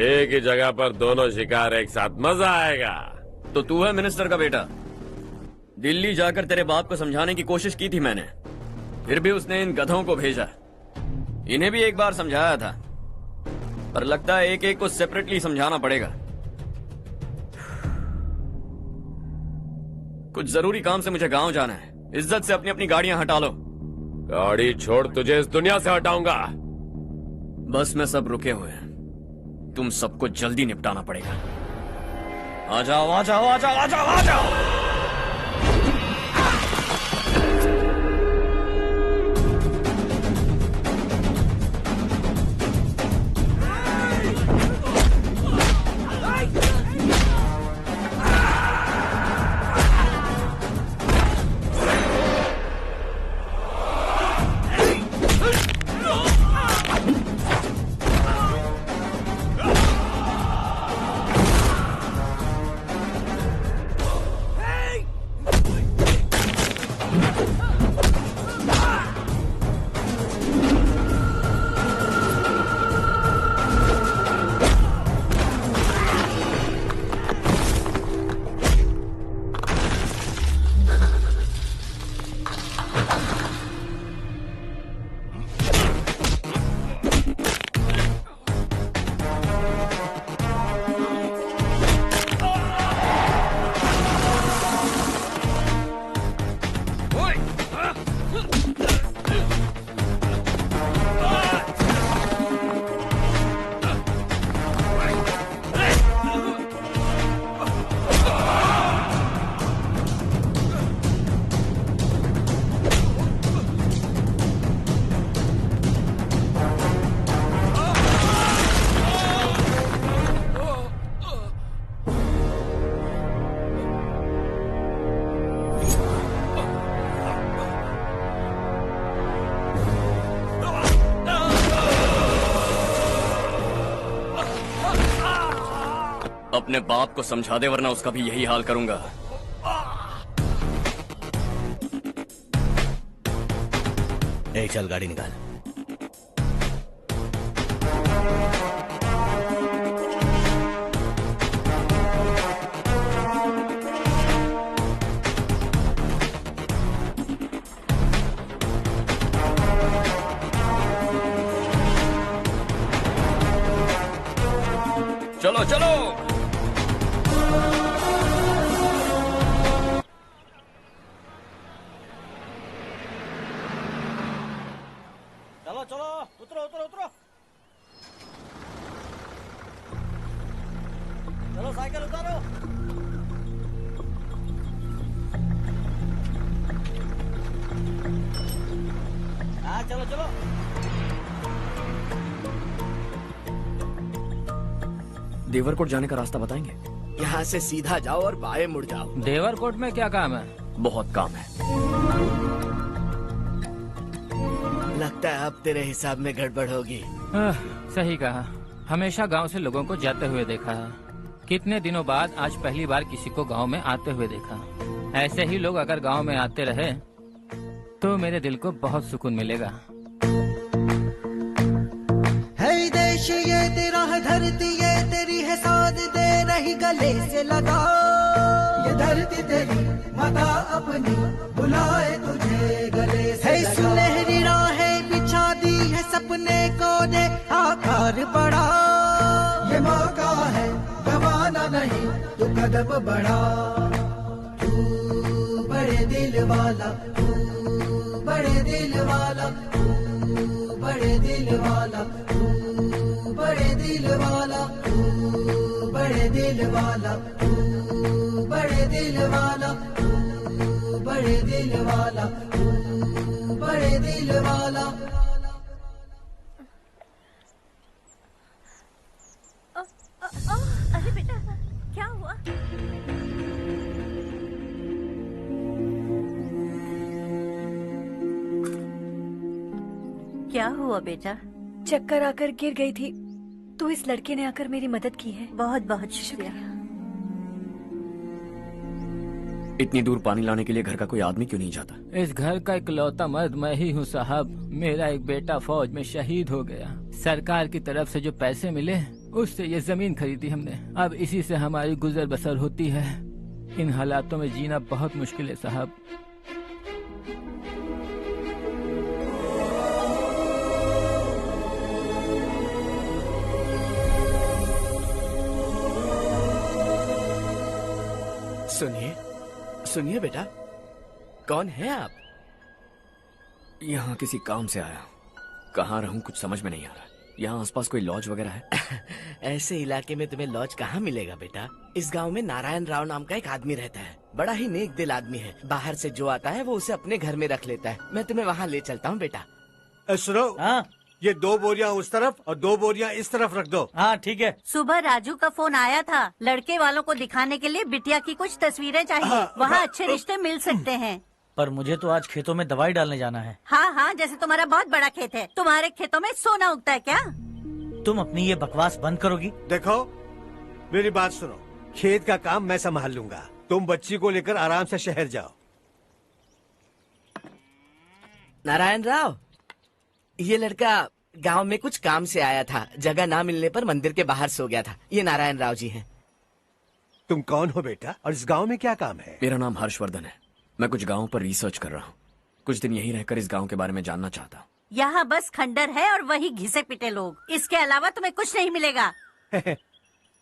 एक ही जगह पर दोनों शिकार एक साथ, मजा आएगा। तो तू है मिनिस्टर का बेटा। दिल्ली जाकर तेरे बाप को समझाने की कोशिश की थी मैंने, फिर भी उसने इन गधों को भेजा। इन्हें भी एक बार समझाया था, पर लगता है एक एक को सेपरेटली समझाना पड़ेगा। कुछ जरूरी काम से मुझे गांव जाना है। इज्जत से अपनी अपनी गाड़ियां हटा लो। गाड़ी छोड़, तुझे इस दुनिया से हटाऊंगा। बस में सब रुके हुए हैं, तुम सबको जल्दी निपटाना पड़ेगा। आ जाओ आ जाओ आ जाओ आ जाओ आ जाओ। अपने बाप को समझा दे, वरना उसका भी यही हाल करूंगा। चल गाड़ी निकाल। चलो चलो। चलो चलो, उतरो उतरो उतरो। चलो साइकिल उतारो। हाँ चलो चलो। देवरकोट जाने का रास्ता बताएंगे? यहाँ से सीधा जाओ और बाएं मुड़ जाओ। देवरकोट में क्या काम है? बहुत काम है। लगता है अब तेरे हिसाब में गड़बड़ होगी। सही कहा। हमेशा गांव से लोगों को जाते हुए देखा है। कितने दिनों बाद आज पहली बार किसी को गांव में आते हुए देखा। ऐसे ही लोग अगर गांव में आते रहे तो मेरे दिल को बहुत सुकून मिलेगा। है देश ये तेरा है, धरती ये तेरी है, साथ दे रही गले से लगा। ये धरती तेरी माता अपनी बुलाए तुझे गले से लगा। सुनहरी राहें बिछा दी है, सपने को दे आकार बड़ा। ये मौका है गवाना नहीं, तू कदम बढ़ा। तू बड़े दिल वाला, तू बड़े दिल वाला, तू बड़े दिल वाला, तू बड़े दिल वाला, तू बड़े दिल वाला, तू बड़े दिल वाला, तू बड़े दिल वाला, तू बड़े दिल वाला। अरे बेटा क्या हुआ? क्या हुआ बेटा? चक्कर आकर गिर गई थी तो इस लड़के ने आकर मेरी मदद की है। बहुत बहुत शुक्रिया। इतनी दूर पानी लाने के लिए घर का कोई आदमी क्यों नहीं जाता? इस घर का इकलौता मर्द मैं ही हूँ साहब। मेरा एक बेटा फौज में शहीद हो गया। सरकार की तरफ से जो पैसे मिले उससे ये जमीन खरीदी हमने। अब इसी से हमारी गुजर बसर होती है। इन हालातों में जीना बहुत मुश्किल है साहब। सुनिए सुनिए बेटा, कौन है आप? यहाँ किसी काम से आया। कहाँ रहूं कुछ समझ में नहीं आ रहा। यहाँ आसपास कोई लॉज वगैरह है? ऐसे इलाके में तुम्हें लॉज कहाँ मिलेगा बेटा। इस गांव में नारायण राव नाम का एक आदमी रहता है। बड़ा ही नेक दिल आदमी है। बाहर से जो आता है वो उसे अपने घर में रख लेता है। मैं तुम्हें वहाँ ले चलता हूँ बेटा। सुनो, ये 2 बोरियां उस तरफ और 2 बोरियां इस तरफ रख दो। हाँ ठीक है। सुबह राजू का फोन आया था, लड़के वालों को दिखाने के लिए बिटिया की कुछ तस्वीरें चाहिए। वहाँ अच्छे रिश्ते मिल सकते हैं। पर मुझे तो आज खेतों में दवाई डालने जाना है। हाँ हाँ, जैसे तुम्हारा बहुत बड़ा खेत है। तुम्हारे खेतों में सोना उगता है क्या? तुम अपनी ये बकवास बंद करोगी? देखो मेरी बात सुनो, खेत का काम मैं संभाल लूंगा। तुम बच्ची को लेकर आराम से शहर जाओ। नारायण राव, ये लड़का गांव में कुछ काम से आया था। जगह ना मिलने पर मंदिर के बाहर सो गया था। ये नारायण राव जी हैं। तुम कौन हो बेटा और इस गांव में क्या काम है? मेरा नाम हर्षवर्धन है। मैं कुछ गाँव पर रिसर्च कर रहा हूँ। कुछ दिन यहीं रहकर इस गाँव के बारे में जानना चाहता हूँ। यहाँ बस खंडर है और वही घिसे पिटे लोग। इसके अलावा तुम्हें कुछ नहीं मिलेगा।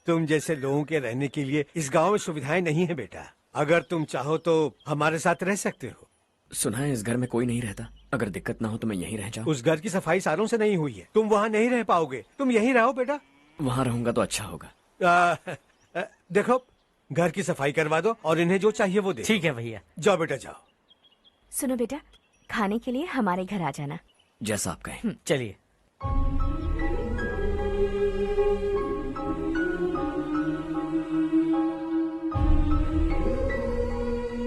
तुम जैसे लोगों के रहने के लिए इस गांव में सुविधाएं नहीं है बेटा। अगर तुम चाहो तो हमारे साथ रह सकते हो। सुना है इस घर में कोई नहीं रहता। अगर दिक्कत ना हो तो मैं यहीं रह जाऊँ। उस घर की सफाई सालों से नहीं हुई है। तुम वहाँ नहीं रह पाओगे। तुम यहीं रहो बेटा। वहाँ रहूंगा तो अच्छा होगा। देखो, घर की सफाई करवा दो और इन्हें जो चाहिए वो दे। ठीक है भैया। जाओ बेटा जाओ। सुनो बेटा, खाने के लिए हमारे घर आ जाना। जैसा आप कहें। चलिए।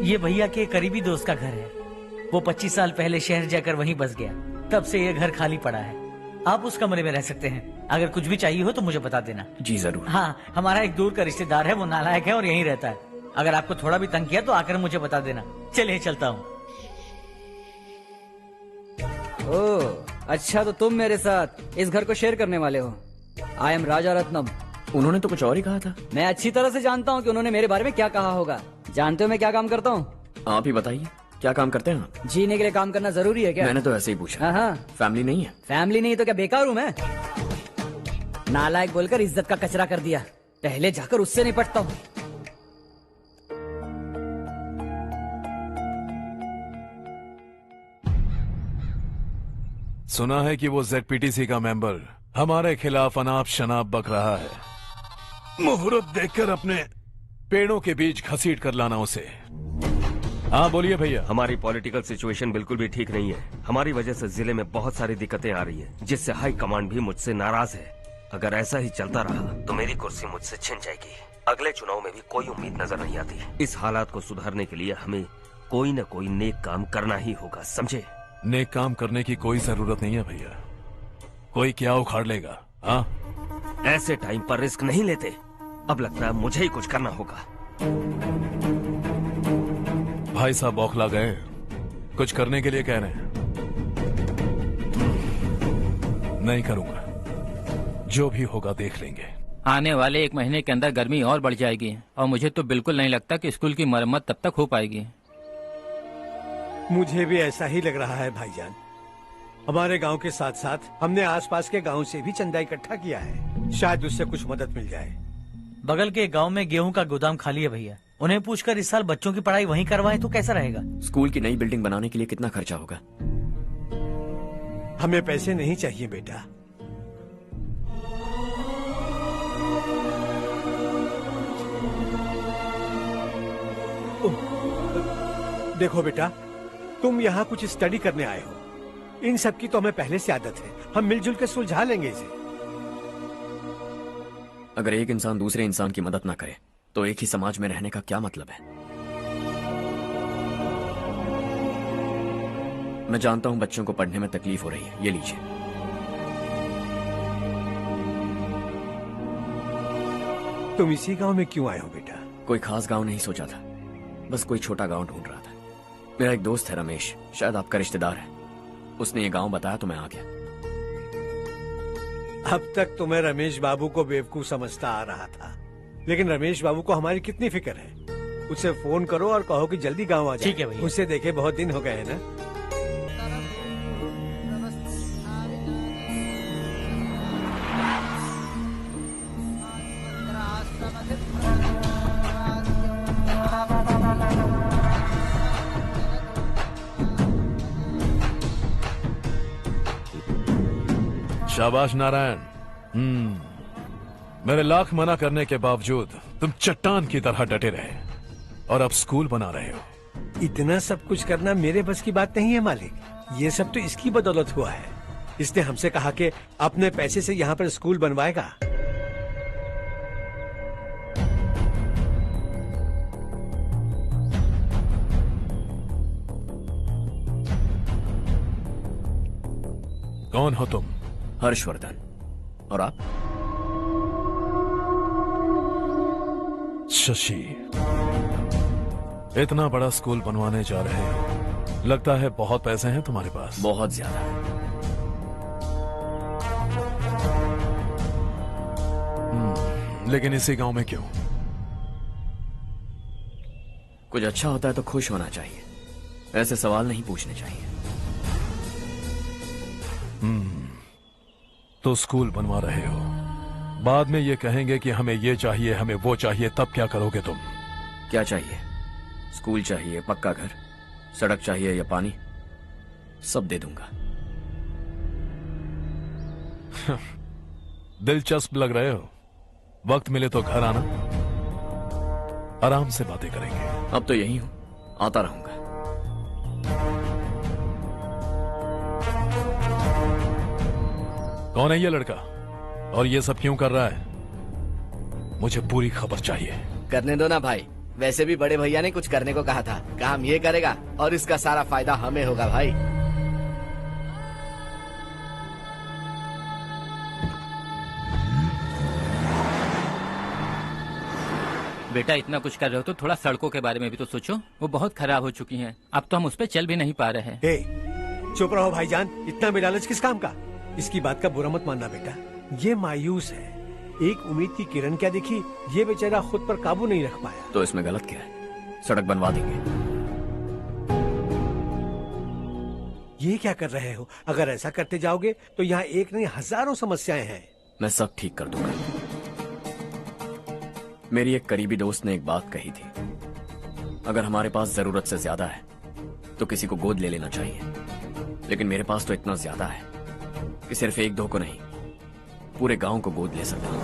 ये भैया के करीबी दोस्त का घर है। वो 25 साल पहले शहर जाकर वहीं बस गया। तब से ये घर खाली पड़ा है। आप उस कमरे में रह सकते हैं। अगर कुछ भी चाहिए हो तो मुझे बता देना। जी जरूर। हाँ, हमारा एक दूर का रिश्तेदार है, वो नालायक है और यहीं रहता है। अगर आपको थोड़ा भी तंग किया तो आकर मुझे बता देना। चलिए चलता हूँ। ओह, अच्छा तो तुम मेरे साथ इस घर को शेयर करने वाले हो। आई एम राजा रत्नम। उन्होंने तो कुछ और ही कहा था। मैं अच्छी तरह से जानता हूँ कि उन्होंने मेरे बारे में क्या कहा होगा। जानते हो मैं क्या काम करता हूँ? आप ही बताइए, क्या काम करते हैं आप? जीने के लिए काम करना जरूरी है क्या? मैंने तो ऐसे ही पूछा। हाँ। फैमिली नहीं है? फैमिली नहीं तो क्या बेकार हूँ मैं? नालायक बोलकर इज्जत का कचरा कर दिया। पहले जाकर उससे निपटता हूँ। सुना है कि वो ZPTC का मेंबर हमारे खिलाफ अनाप शनाप बक रहा है। मुहूर्त देखकर अपने पेड़ों के बीच घसीट कर लाना उसे। हाँ बोलिए भैया। हमारी पॉलिटिकल सिचुएशन बिल्कुल भी ठीक नहीं है। हमारी वजह से जिले में बहुत सारी दिक्कतें आ रही है, जिससे हाई कमांड भी मुझसे नाराज है। अगर ऐसा ही चलता रहा तो मेरी कुर्सी मुझसे छिन जाएगी। अगले चुनाव में भी कोई उम्मीद नजर नहीं आती। इस हालात को सुधारने के लिए हमें कोई न कोई नेक काम करना ही होगा, समझे? नेक काम करने की कोई जरूरत नहीं है भैया। कोई क्या उखाड़ लेगा? हाँ, ऐसे टाइम पर रिस्क नहीं लेते। अब लगता है मुझे ही कुछ करना होगा। भाई साहब बौखला गए, कुछ करने के लिए कह रहे हैं। नहीं करूंगा, जो भी होगा देख लेंगे। आने वाले 1 महीने के अंदर गर्मी और बढ़ जाएगी और मुझे तो बिल्कुल नहीं लगता कि स्कूल की मरम्मत तब तक हो पाएगी। मुझे भी ऐसा ही लग रहा है भाईजान। हमारे गांव के साथ साथ हमने आसपास के गांव से भी चंदा इकट्ठा किया है, शायद उससे कुछ मदद मिल जाए। बगल के गांव में गेहूं का गोदाम खाली है भैया, उन्हें पूछकर इस साल बच्चों की पढ़ाई वहीं करवाएं तो कैसा रहेगा? स्कूल की नई बिल्डिंग बनाने के लिए कितना खर्चा होगा? हमें पैसे नहीं चाहिए बेटा। देखो बेटा, तुम यहाँ कुछ स्टडी करने आए हो। इन सब की तो हमें पहले से आदत है, हम मिलजुल के सुलझा लेंगे इसे। अगर एक इंसान दूसरे इंसान की मदद ना करे तो एक ही समाज में रहने का क्या मतलब है? मैं जानता हूं बच्चों को पढ़ने में तकलीफ हो रही है, ये लीजिए। तुम इसी गांव में क्यों आए हो बेटा? कोई खास गांव नहीं सोचा था, बस कोई छोटा गांव ढूंढ रहा था। मेरा एक दोस्त है रमेश, शायद आपका रिश्तेदार है, उसने ये गांव बताया तो मैं आ गया। अब तक तो मैं रमेश बाबू को बेवकूफ समझता आ रहा था, लेकिन रमेश बाबू को हमारी कितनी फिक्र है। उसे फोन करो और कहो कि जल्दी गांव आ जाए। ठीक है भैया। उसे देखे बहुत दिन हो गए हैं ना। शाबाश नारायण। मेरे लाख मना करने के बावजूद तुम चट्टान की तरह डटे रहे और अब स्कूल बना रहे हो। इतना सब कुछ करना मेरे बस की बात नहीं है मालिक, ये सब तो इसकी बदौलत हुआ है। इसने हमसे कहा कि अपने पैसे से यहाँ पर स्कूल बनवाएगा। कौन हो तुम? हर्षवर्धन। और आप? शशि। इतना बड़ा स्कूल बनवाने जा रहे हो, लगता है बहुत पैसे हैं तुम्हारे पास। बहुत ज्यादा। लेकिन इसी गांव में क्यों? कुछ अच्छा होता है तो खुश होना चाहिए, ऐसे सवाल नहीं पूछने चाहिए। तो स्कूल बनवा रहे हो, बाद में ये कहेंगे कि हमें ये चाहिए, हमें वो चाहिए, तब क्या करोगे तुम? क्या चाहिए? स्कूल चाहिए, पक्का घर, सड़क चाहिए या पानी, सब दे दूंगा। दिलचस्प लग रहे हो। वक्त मिले तो घर आना, आराम से बातें करेंगे। अब तो यही हूं, आता रहूंगा। कौन है ये लड़का और ये सब क्यों कर रहा है? मुझे पूरी खबर चाहिए। करने दो ना भाई, वैसे भी बड़े भैया ने कुछ करने को कहा था, काम ये करेगा और इसका सारा फायदा हमें होगा भाई। बेटा इतना कुछ कर रहे हो तो थोड़ा सड़कों के बारे में भी तो सोचो, वो बहुत खराब हो चुकी हैं। अब तो हम उस पर चल भी नहीं पा रहे हैं। चुप रहो भाईजान, इतना बेलालच किस काम का? इसकी बात का बुरा मत मानना बेटा, ये मायूस है। एक उम्मीद की किरण क्या दिखी, ये बेचारा खुद पर काबू नहीं रख पाया। तो इसमें गलत क्या है? सड़क बनवा देंगे। ये क्या कर रहे हो? अगर ऐसा करते जाओगे तो यहाँ एक नहीं हजारों समस्याएं हैं। मैं सब ठीक कर दूंगा। मेरी एक करीबी दोस्त ने एक बात कही थी, अगर हमारे पास जरूरत से ज्यादा है तो किसी को गोद ले लेना चाहिए, लेकिन मेरे पास तो इतना ज्यादा है कि सिर्फ 1-2 को नहीं, पूरे गांव को गोद ले सकता हूं।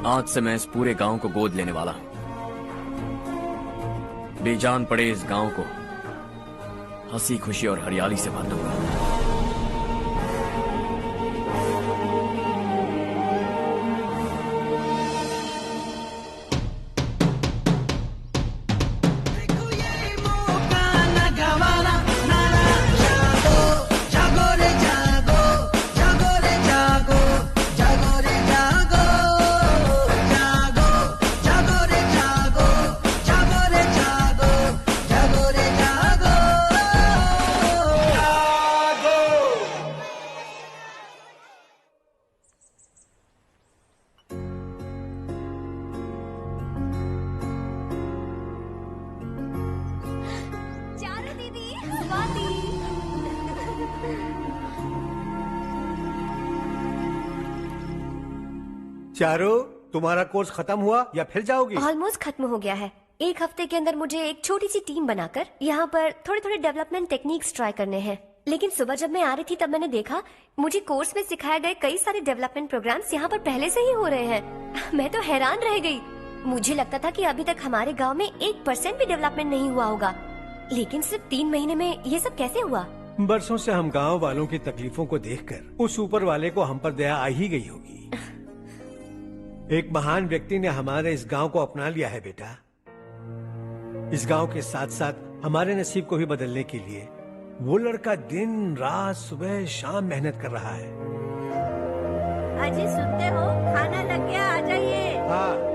आज से मैं इस पूरे गांव को गोद लेने वाला हूं। बेजान पड़े इस गांव को हंसी खुशी और हरियाली से भर दूंगा। चारू, तुम्हारा कोर्स खत्म हुआ या फिर जाओगी? ऑलमोस्ट खत्म हो गया है। एक हफ्ते के अंदर मुझे एक छोटी सी टीम बनाकर यहाँ पर थोड़े थोड़े डेवलपमेंट टेक्निक्स ट्राई करने हैं। लेकिन सुबह जब मैं आ रही थी तब मैंने देखा मुझे कोर्स में सिखाए गए कई सारे डेवलपमेंट प्रोग्राम्स यहाँ पर पहले से ही हो रहे हैं। मैं तो हैरान रह गई। मुझे लगता था कि अभी तक हमारे गाँव में 1% भी डेवलपमेंट नहीं हुआ होगा, लेकिन सिर्फ 3 महीने में ये सब कैसे हुआ? बरसों से हम गांव वालों की तकलीफों को देखकर उस ऊपर वाले को हम पर दया आ ही गई होगी। एक महान व्यक्ति ने हमारे इस गांव को अपना लिया है बेटा। इस गांव के साथ साथ हमारे नसीब को भी बदलने के लिए वो लड़का दिन रात सुबह शाम मेहनत कर रहा है। अजी सुनते हो, खाना लग गया, आ जाइए। हाँ।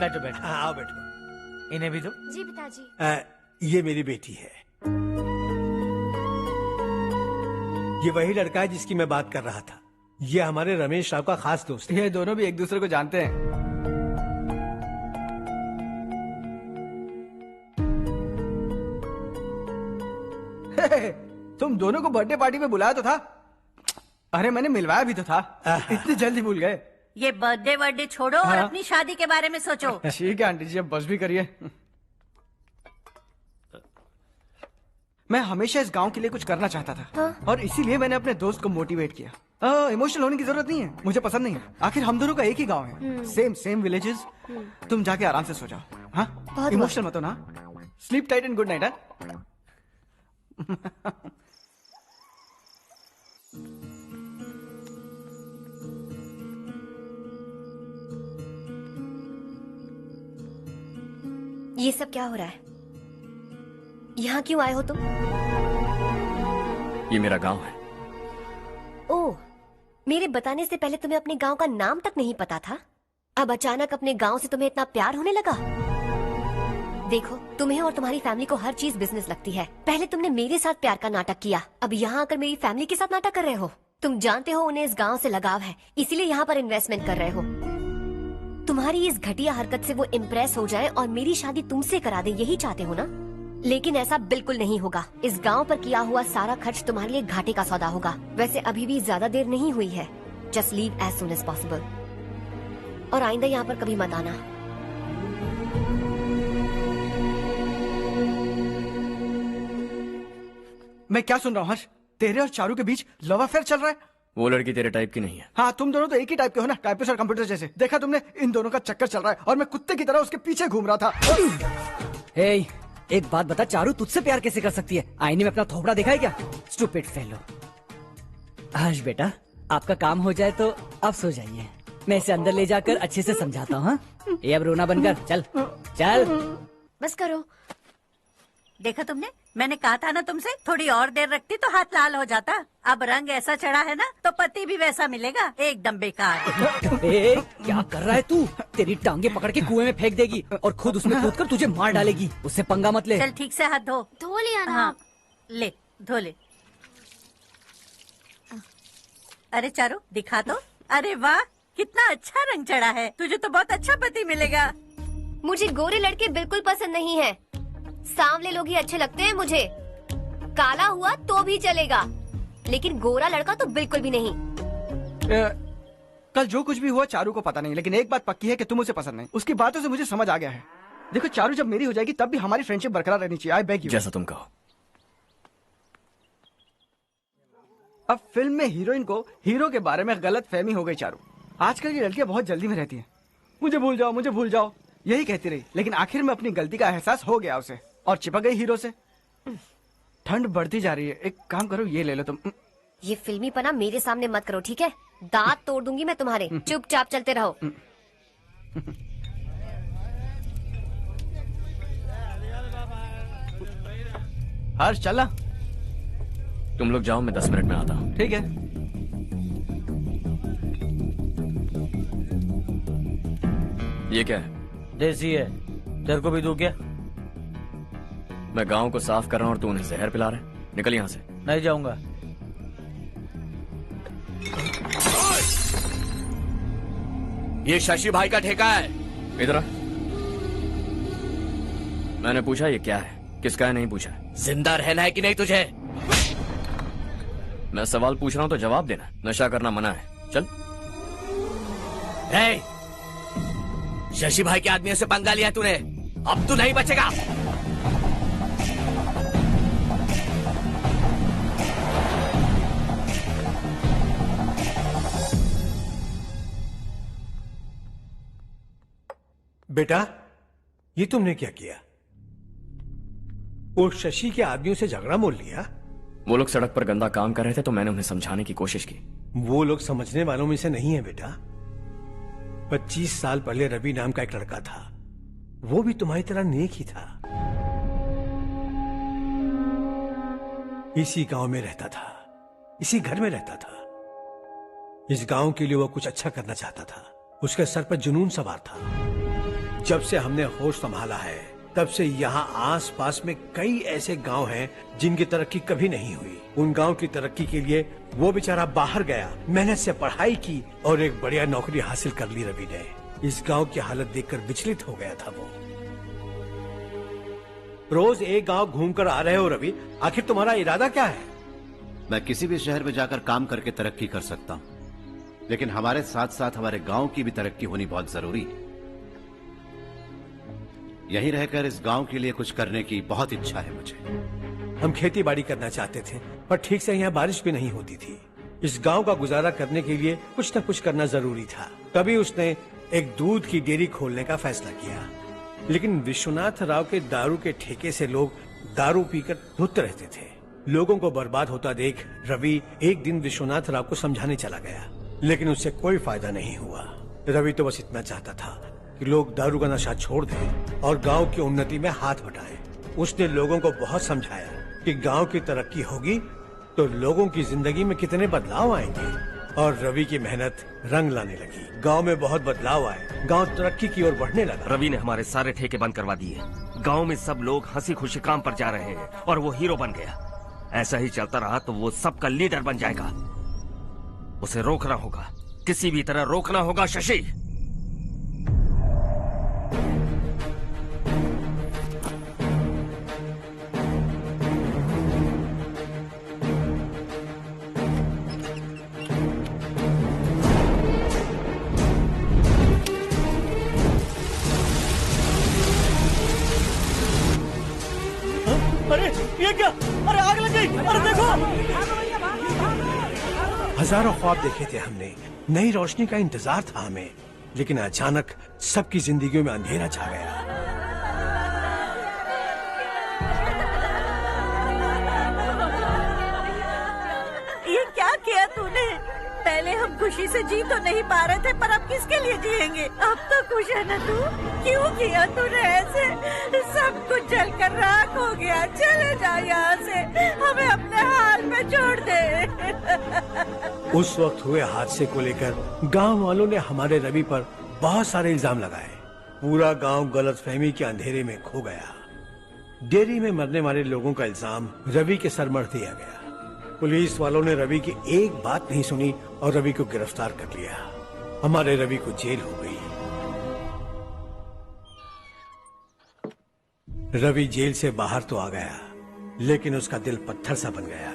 बैठो बैठो। आओ बैठो। इन्हें भी दो। जी पिताजी। ये मेरी बेटी है। ये वही लड़का है जिसकी मैं बात कर रहा था। ये हमारे रमेश राव का खास दोस्त है। ये दोनों भी एक दूसरे को जानते हैं। तुम दोनों को बर्थडे पार्टी में बुलाया तो था। अरे मैंने मिलवाया भी तो था। इतनी जल्दी भूल गए। ये बर्थडे छोड़ो और हाँ? अपनी शादी के बारे में सोचो। ठीक है आंटी जी, अब बस भी करिए। मैं हमेशा इस गांव के लिए कुछ करना चाहता था। हाँ? और इसीलिए मैंने अपने दोस्त को मोटिवेट किया। इमोशनल होने की जरूरत नहीं है, मुझे पसंद नहीं है। आखिर हम दोनों का एक ही गांव है, सेम विलेजेस। तुम जाके आराम से सो जाओ। हाँ, इमोशनल मत हो ना। Sleep tight and good night. ये सब क्या हो रहा है? यहाँ क्यों आए हो तुम? ये मेरा गांव है। ओह, मेरे बताने से पहले तुम्हें अपने गांव का नाम तक नहीं पता था? अब अचानक अपने गांव से तुम्हें इतना प्यार होने लगा? देखो, तुम्हें और तुम्हारी फैमिली को हर चीज बिजनेस लगती है। पहले तुमने मेरे साथ प्यार का नाटक किया, अब यहाँ आकर मेरी फैमिली के साथ नाटक कर रहे हो। तुम जानते हो उन्हें इस गांव से लगाव है, इसीलिए यहाँ पर इन्वेस्टमेंट कर रहे हो। तुम्हारी इस घटिया हरकत से वो इम्प्रेस हो जाए और मेरी शादी तुमसे करा दे, यही चाहते हो ना? लेकिन ऐसा बिल्कुल नहीं होगा। इस गांव पर किया हुआ सारा खर्च तुम्हारे लिए घाटे का सौदा होगा। वैसे अभी भी ज्यादा देर नहीं हुई है। Just leave as soon as possible. और आइंदा यहाँ पर कभी मत आना। मैं क्या सुन रहा हूँ हर्ष? तेरे और चारू के बीच लव अफेयर चल रहा है? वो लड़की तेरे टाइप की नहीं है। हाँ, तुम दोनों तो एक ही टाइप के हो ना, टाइपिस्ट और कंप्यूटर जैसे। देखा तुमने, इन दोनों का चक्कर चल रहा है और मैं कुत्ते की तरह उसके पीछे घूम रहा था। हे, एक बात बता, चारू तुझसे प्यार कैसे कर सकती है? आईने में अपना थोपड़ा देखा है क्या? Stupid fellow. हर्ष बेटा, आपका काम हो जाए तो आप सो जाइए। मैं इसे अंदर ले जाकर अच्छे से समझाता हूँ। ये अब रोना बनकर चल चल। बस करो। देखा तुमने, मैंने कहा था ना तुमसे, थोड़ी और देर रखती तो हाथ लाल हो जाता। अब रंग ऐसा चढ़ा है ना तो पति भी वैसा मिलेगा, एकदम बेकार। ए, क्या कर रहा है तू? तेरी टांगे पकड़ के कुएं में फेंक देगी और खुद उसमें कूदकर तुझे मार डालेगी। उससे पंगा मत ले। चल ठीक से हाथ धो। धो लिया ना? हाँ, ले धो ले। अरे चारू दिखा तो। अरे वाह, कितना अच्छा रंग चढ़ा है। तुझे तो बहुत अच्छा पति मिलेगा। मुझे गोरे लड़के बिल्कुल पसंद नहीं है। सांवले लोग ही अच्छे लगते हैं मुझे। काला हुआ तो भी चलेगा, लेकिन गोरा लड़का तो बिल्कुल भी नहीं। कल जो कुछ भी हुआ चारू को पता नहीं, लेकिन एक बात पक्की है कि तुम उसे पसंद नहीं। उसकी बातों से मुझे समझ आ गया है। देखो चारू जब मेरी हो जाएगी तब भी हमारी फ्रेंडशिप बरकरार रहनी चाहिए। I beg you. जैसा तुम कहो। अब फिल्म में हीरोइन को हीरो के बारे में गलत फहमी हो गई चारू। आजकल की लड़कियां बहुत जल्दी में रहती हैं। मुझे भूल जाओ, मुझे भूल जाओ, यही कहती रही, लेकिन आखिर में अपनी गलती का एहसास हो गया उसे और चिपक गई हीरो से। ठंड बढ़ती जा रही है, एक काम करो ये ले लो तुम। ये फिल्मी पना मेरे सामने मत करो, ठीक है? दांत तोड़ दूंगी मैं तुम्हारे। चुपचाप चलते रहो। हर्ष चला। तुम लोग जाओ, मैं 10 मिनट में आता हूँ। ठीक है। ये क्या है? देसी है, तेरे को भी दूं क्या? मैं गांव को साफ कर रहा हूँ और तू उन्हें जहर पिला रहा है। निकल यहाँ से। नहीं जाऊंगा। ये शशि भाई का ठेका है। इधर आ। मैंने पूछा ये क्या है, किसका है नहीं पूछा। जिंदा रहना है कि नहीं तुझे? मैं सवाल पूछ रहा हूँ तो जवाब देना। नशा करना मना है। चल। हे, शशि भाई के आदमियों से पंगा लिया तूने, अब तू नहीं बचेगा। बेटा, ये तुमने क्या किया? वो शशि के आदमियों से झगड़ा मोल लिया? वो लोग सड़क पर गंदा काम कर रहे थे तो मैंने उन्हें समझाने की कोशिश की। वो लोग समझने वालों में से नहीं है बेटा। 25 साल पहले रवि नाम का एक लड़का था, वो भी तुम्हारी तरह नेक ही था। इसी गांव में रहता था, इसी घर में रहता था। इस गांव के लिए वो कुछ अच्छा करना चाहता था। उसके सर पर जुनून सवार था। जब से हमने होश संभाला है तब से यहाँ आस पास में कई ऐसे गांव हैं जिनकी तरक्की कभी नहीं हुई। उन गांव की तरक्की के लिए वो बेचारा बाहर गया, मेहनत से पढ़ाई की और एक बढ़िया नौकरी हासिल कर ली रवि ने। इस गांव की हालत देखकर विचलित हो गया था वो। रोज एक गांव घूमकर आ रहे हो रवि, आखिर तुम्हारा इरादा क्या है? मैं किसी भी शहर में जाकर काम करके तरक्की कर सकता हूँ, लेकिन हमारे साथ साथ हमारे गांव की भी तरक्की होनी बहुत जरूरी है। यहीं रहकर इस गांव के लिए कुछ करने की बहुत इच्छा है मुझे। हम खेती बाड़ी करना चाहते थे, पर ठीक से यहाँ बारिश भी नहीं होती थी। इस गांव का गुजारा करने के लिए कुछ न कुछ करना जरूरी था। तभी उसने एक दूध की डेयरी खोलने का फैसला किया। लेकिन विश्वनाथ राव के दारू के ठेके से लोग दारू पीकर धुत रहते थे। लोगों को बर्बाद होता देख रवि एक दिन विश्वनाथ राव को समझाने चला गया, लेकिन उससे कोई फायदा नहीं हुआ। रवि तो बस इतना चाहता था कि लोग दारू का नशा छोड़ दें और गांव की उन्नति में हाथ बटाएं। उसने लोगों को बहुत समझाया कि गांव की तरक्की होगी तो लोगों की जिंदगी में कितने बदलाव आएंगे, और रवि की मेहनत रंग लाने लगी। गांव में बहुत बदलाव आए, गांव तरक्की की ओर बढ़ने लगा। रवि ने हमारे सारे ठेके बंद करवा दिए। गांव में सब लोग हंसी खुशी काम पर जा रहे हैं और वो हीरो बन गया। ऐसा ही चलता रहा तो वो सबका लीडर बन जाएगा। उसे रोकना होगा, किसी भी तरह रोकना होगा शशि। अरे ये क्या? अरे आग लग गई! अरे देखो! हजारों ख्वाब देखे थे हमने, नई रोशनी का इंतजार था हमें, लेकिन अचानक सबकी जिंदगियों में अंधेरा छा गया। ये क्या किया तूने? पहले हम खुशी से जी तो नहीं पा रहे थे, पर अब किसके लिए जिएंगे? अब तो खुश है ना तू? क्यों किया तूने ऐसे? सब कुछ जलकर राख हो गया। चले जा यहाँ से, हमें अपने हाल में छोड़ दे। उस वक्त हुए हादसे को लेकर गांव वालों ने हमारे रवि पर बहुत सारे इल्जाम लगाए। पूरा गांव गलतफहमी के अंधेरे में खो गया। डेयरी में मरने वाले लोगों का इल्जाम रवि के सर मढ़ दिया गया। पुलिस वालों ने रवि की एक बात नहीं सुनी और रवि को गिरफ्तार कर लिया। हमारे रवि को जेल हो गई। रवि जेल से बाहर तो आ गया, लेकिन उसका दिल पत्थर सा बन गया।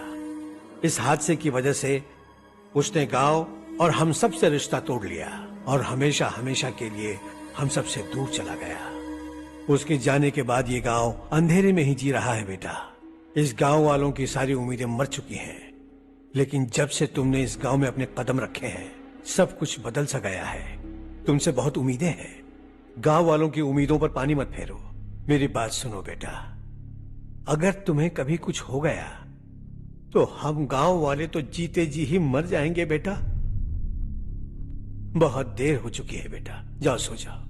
इस हादसे की वजह से उसने गांव और हम सब से रिश्ता तोड़ लिया और हमेशा हमेशा के लिए हम सब से दूर चला गया। उसके जाने के बाद ये गांव अंधेरे में ही जी रहा है बेटा। इस गांव वालों की सारी उम्मीदें मर चुकी हैं, लेकिन जब से तुमने इस गांव में अपने कदम रखे हैं सब कुछ बदल सा गया है। तुमसे बहुत उम्मीदें हैं। गांव वालों की उम्मीदों पर पानी मत फेरो। मेरी बात सुनो बेटा, अगर तुम्हें कभी कुछ हो गया तो हम गांव वाले तो जीते जी ही मर जाएंगे बेटा। बहुत देर हो चुकी है बेटा, जाओ सो जाओ।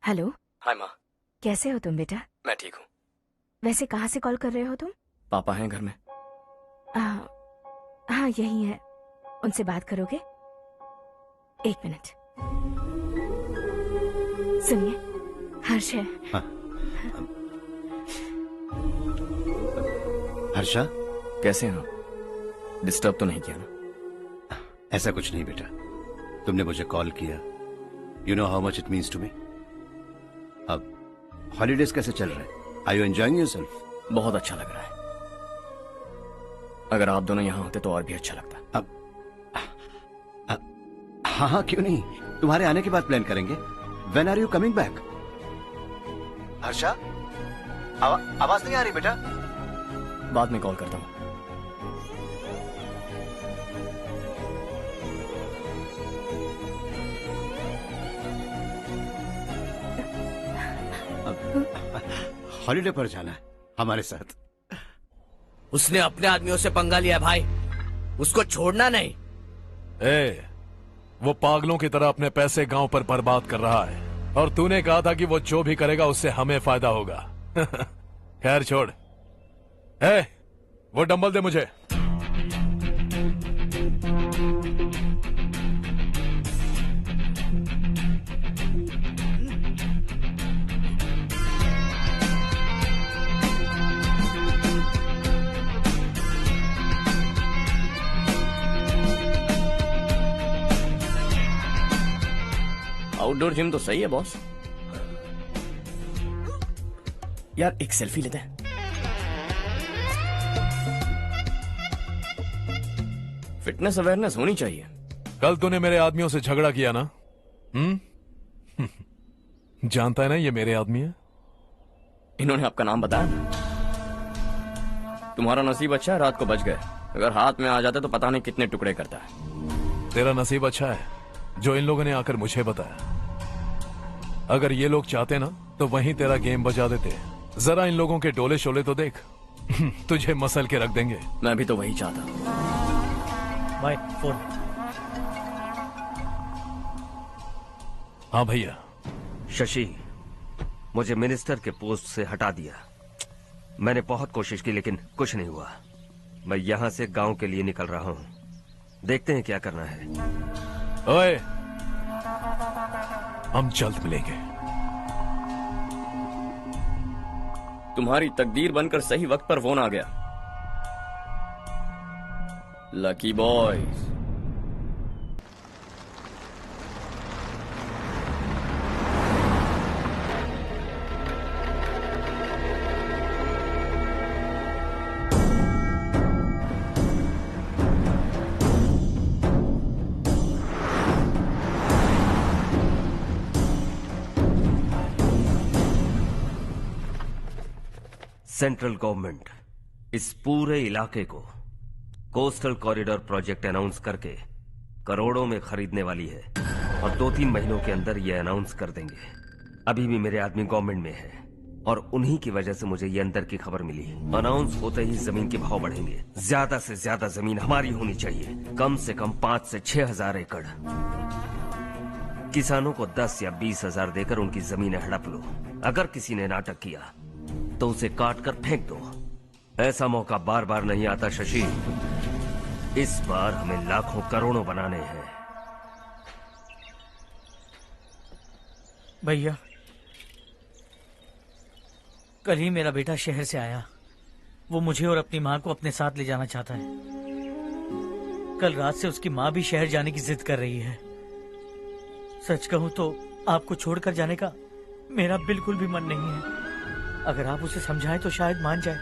हेलो। हाय माँ। कैसे हो तुम बेटा? मैं ठीक हूँ। वैसे कहाँ से कॉल कर रहे हो तुम? पापा हैं घर में। हाँ यही है। उनसे बात करोगे? 1 मिनट। सुनिए, हर्ष है। हाँ। हर्षा, कैसे हैं आप? डिस्टर्ब तो नहीं किया ना? ऐसा कुछ नहीं बेटा, तुमने मुझे कॉल किया। You know how much it means to me. अब हॉलीडेज कैसे चल रहे हैं? Are you enjoying yourself? बहुत अच्छा लग रहा है। अगर आप दोनों यहाँ होते तो और भी अच्छा लगता। अब हाँ हाँ क्यों नहीं, तुम्हारे आने के बाद प्लान करेंगे। When are you coming back? Harsha, आवाज नहीं आ रही बेटा। बाद में कॉल करता हूँ। हॉलीडे पर जाना है हमारे साथ। उसने अपने आदमियों से पंगा लिया भाई, उसको छोड़ना नहीं। वो पागलों की तरह अपने पैसे गांव पर बर्बाद कर रहा है और तूने कहा था कि वो जो भी करेगा उससे हमें फायदा होगा। खैर छोड़। वो डंबल दे मुझे। आउटडोर जिम तो सही है बॉस। यार एक सेल्फी लेते हैं। फिटनेस अवेयरनेस होनी चाहिए। कल तूने मेरे आदमियों से झगड़ा किया ना? जानता है ना ये मेरे आदमी है। इन्होंने आपका नाम बताया? तुम्हारा नसीब अच्छा है रात को बच गए, अगर हाथ में आ जाते तो पता नहीं कितने टुकड़े करता है। तेरा नसीब अच्छा है जो इन लोगों ने आकर मुझे बताया। अगर ये लोग चाहते ना तो वहीं तेरा गेम बजा देते। जरा इन लोगों के डोले शोले तो देख। तुझे मसल के रख देंगे। मैं भी तो वही चाहता। भाई फोन। हाँ भैया। शशि, मुझे मिनिस्टर के पोस्ट से हटा दिया। मैंने बहुत कोशिश की लेकिन कुछ नहीं हुआ। मैं यहां से गांव के लिए निकल रहा हूं। देखते हैं क्या करना है। ओए, हम जल्द मिलेंगे। तुम्हारी तकदीर बनकर सही वक्त पर फोन आ गया। Lucky boys. सेंट्रल गवर्नमेंट इस पूरे इलाके को कोस्टल कॉरिडोर प्रोजेक्ट अनाउंस करके करोड़ों में खरीदने वाली है और 2-3 महीनों के अंदर ये अनाउंस कर देंगे। अभी भी मेरे आदमी गवर्नमेंट में है और उन्हीं की वजह से मुझे ये अंदर की खबर मिली। अनाउंस होते ही जमीन के भाव बढ़ेंगे। ज्यादा से ज्यादा जमीन हमारी होनी चाहिए, कम से कम 5 से 6 हजार एकड़। किसानों को 10 या 20 हजार देकर उनकी जमीनें हड़प लो। अगर किसी ने नाटक किया तो उसे काट कर फेंक दो। ऐसा मौका बार बार नहीं आता शशि। इस बार हमें लाखों करोड़ों बनाने हैं। भैया, कल ही मेरा बेटा शहर से आया। वो मुझे और अपनी माँ को अपने साथ ले जाना चाहता है। कल रात से उसकी माँ भी शहर जाने की जिद कर रही है। सच कहूँ तो आपको छोड़कर जाने का मेरा बिल्कुल भी मन नहीं है। अगर आप उसे समझाएं तो शायद मान जाए।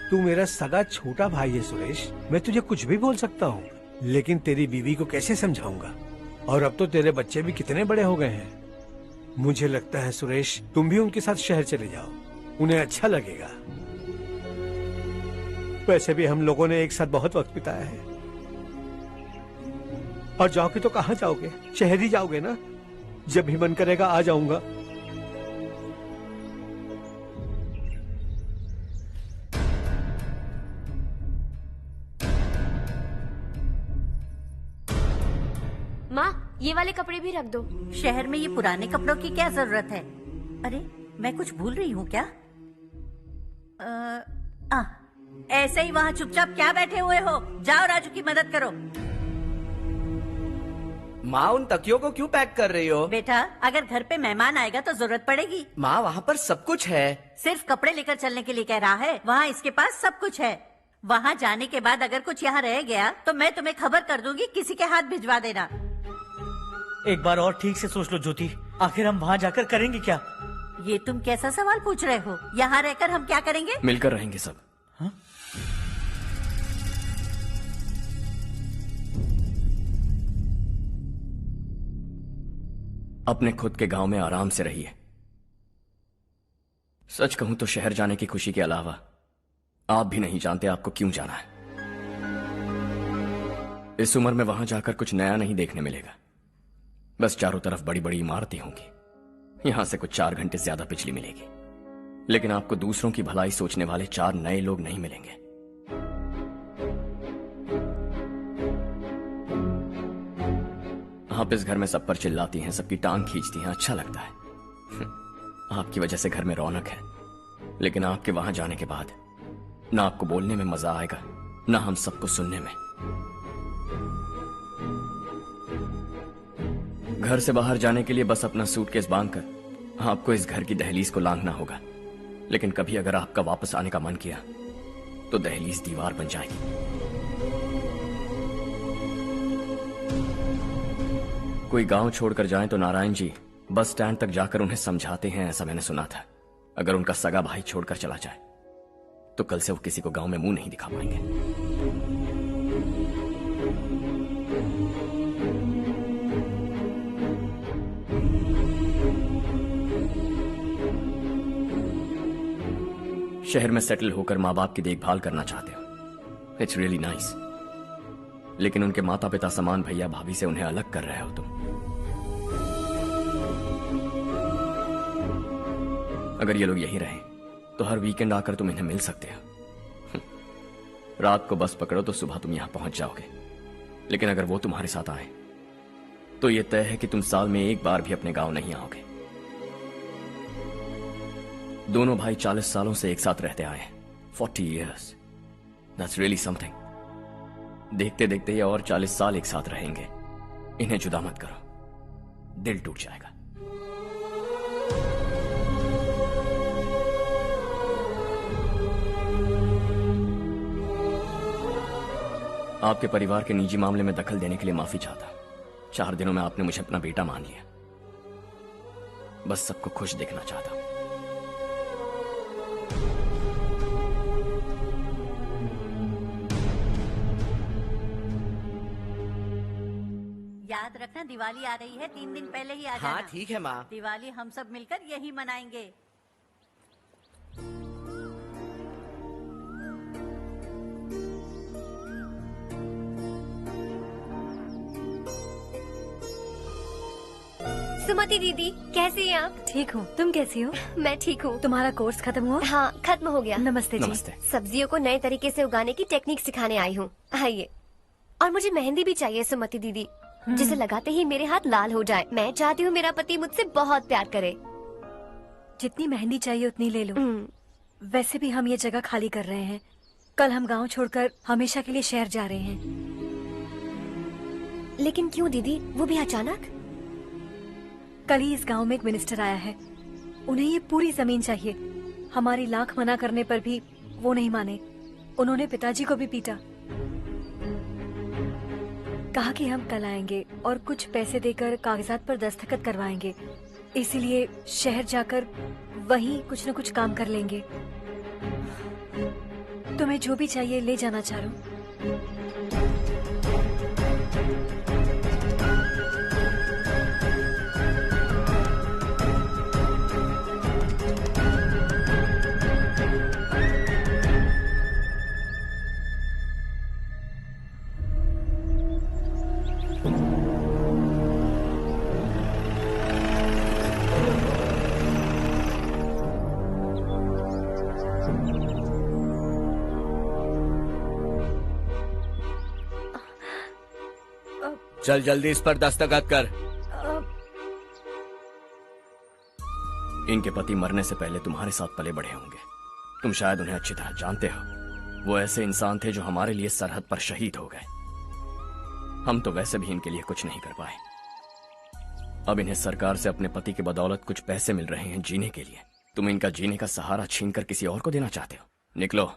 तू मेरा सगा छोटा भाई है सुरेश, मैं तुझे कुछ भी बोल सकता हूँ, लेकिन तेरी बीवी को कैसे समझाऊंगा? और अब तो तेरे बच्चे भी कितने बड़े हो गए हैं। मुझे लगता है सुरेश, तुम भी उनके साथ शहर चले जाओ, उन्हें अच्छा लगेगा। वैसे भी हम लोगों ने एक साथ बहुत वक्त बिताया है। और जाओगे तो कहाँ जाओगे? शहर ही जाओगे ना? जब भी मन करेगा आ जाऊंगा। माँ, ये वाले कपड़े भी रख दो। शहर में ये पुराने कपड़ों की क्या जरूरत है? अरे, मैं कुछ भूल रही हूँ क्या? ऐसे ही वहाँ चुपचाप क्या बैठे हुए हो? जाओ राजू की मदद करो। माँ, उन तकियों को क्यों पैक कर रही हो? बेटा, अगर घर पे मेहमान आएगा तो जरूरत पड़ेगी। माँ, वहाँ पर सब कुछ है। सिर्फ कपड़े लेकर चलने के लिए कह रहा है? वहाँ इसके पास सब कुछ है। वहाँ जाने के बाद अगर कुछ यहाँ रह गया तो मैं तुम्हें खबर कर दूंगी, किसी के हाथ भिजवा देना। एक बार और ठीक से सोच लो ज्योति, आखिर हम वहाँ जाकर करेंगे क्या? ये तुम कैसा सवाल पूछ रहे हो? यहाँ रहकर हम क्या करेंगे? मिलकर रहेंगे सब। हाँ? अपने खुद के गांव में आराम से रहिए। सच कहूं तो शहर जाने की खुशी के अलावा आप भी नहीं जानते आपको क्यों जाना है। इस उम्र में वहां जाकर कुछ नया नहीं देखने मिलेगा। बस चारों तरफ बड़ी बड़ी इमारतें होंगी। यहां से कुछ 4 घंटे ज्यादा बिजली मिलेगी, लेकिन आपको दूसरों की भलाई सोचने वाले 4 नए लोग नहीं मिलेंगे। आप इस घर में सब पर चिल्लाती हैं, सबकी टांग खींचती हैं, अच्छा लगता है। आपकी वजह से घर में रौनक है, लेकिन आपके वहां जाने के बाद ना आपको बोलने में मजा आएगा, ना हम सबको सुनने में। घर से बाहर जाने के लिए बस अपना सूटकेस बांधकर आपको इस घर की दहलीज को लांघना होगा, लेकिन कभी अगर आपका वापस आने का मन किया तो दहलीज दीवार बन जाएगी। कोई गांव छोड़कर जाए तो नारायण जी बस स्टैंड तक जाकर उन्हें समझाते हैं, ऐसा मैंने सुना था। अगर उनका सगा भाई छोड़कर चला जाए तो कल से वो किसी को गांव में मुंह नहीं दिखा पाएंगे। शहर में सेटल होकर माँ बाप की देखभाल करना चाहते हो, इट्स रियली नाइस, लेकिन उनके माता पिता समान भैया भाभी से उन्हें अलग कर रहे हो तुम। अगर ये लोग यहीं रहे तो हर वीकेंड आकर तुम इन्हें मिल सकते हो। रात को बस पकड़ो तो सुबह तुम यहां पहुंच जाओगे, लेकिन अगर वो तुम्हारे साथ आए तो ये तय है कि तुम साल में एक बार भी अपने गांव नहीं आओगे। दोनों भाई 40 सालों से एक साथ रहते आए, 40 years, that's really something। देखते देखते ये और 40 साल एक साथ रहेंगे। इन्हें जुदा मत करो, दिल टूट जाएगा। आपके परिवार के निजी मामले में दखल देने के लिए माफी चाहता। 4 दिनों में आपने मुझे अपना बेटा मान लिया। बस सबको खुश देखना चाहता। याद रखना, दिवाली आ रही है, 3 दिन पहले ही आ जाना। हाँ ठीक है माँ। दिवाली हम सब मिलकर यही मनाएंगे। सुमति दीदी, कैसी हैं आप? ठीक हूँ, तुम कैसी हो? मैं ठीक हूँ। तुम्हारा कोर्स खत्म हुआ? हाँ, खत्म हो गया। नमस्ते जी। नमस्ते। सब्जियों को नए तरीके से उगाने की टेक्निक सिखाने आई हूँ। आइए। और मुझे मेहंदी भी चाहिए सुमति दीदी, जिसे लगाते ही मेरे हाथ लाल हो जाए। मैं चाहती हूँ मेरा पति मुझसे बहुत प्यार करे। जितनी मेहंदी चाहिए उतनी ले लो। वैसे भी हम ये जगह खाली कर रहे हैं। कल हम गांव छोड़कर हमेशा के लिए शहर जा रहे हैं। लेकिन क्यों दीदी, वो भी अचानक? कल ही इस गांव में एक मिनिस्टर आया है, उन्हें ये पूरी जमीन चाहिए। हमारी लाख मना करने पर भी वो नहीं माने। उन्होंने पिताजी को भी पीटा। कहा कि हम कल आएंगे और कुछ पैसे देकर कागजात पर दस्तखत करवाएंगे। इसीलिए शहर जाकर वहीं कुछ न कुछ काम कर लेंगे। तुम्हें जो भी चाहिए ले जाना चारू। चल जल्दी इस पर दस्तखत कर। इनके पति मरने से पहले तुम्हारे साथ पले बढ़े होंगे। तुम शायद उन्हें अच्छी तरह जानते हो। वो ऐसे इंसान थे जो हमारे लिए सरहद पर शहीद हो गए। हम तो वैसे भी इनके लिए कुछ नहीं कर पाए। अब इन्हें सरकार से अपने पति की बदौलत कुछ पैसे मिल रहे हैं जीने के लिए। तुम इनका जीने का सहारा छीनकर किसी और को देना चाहते हो। निकलो।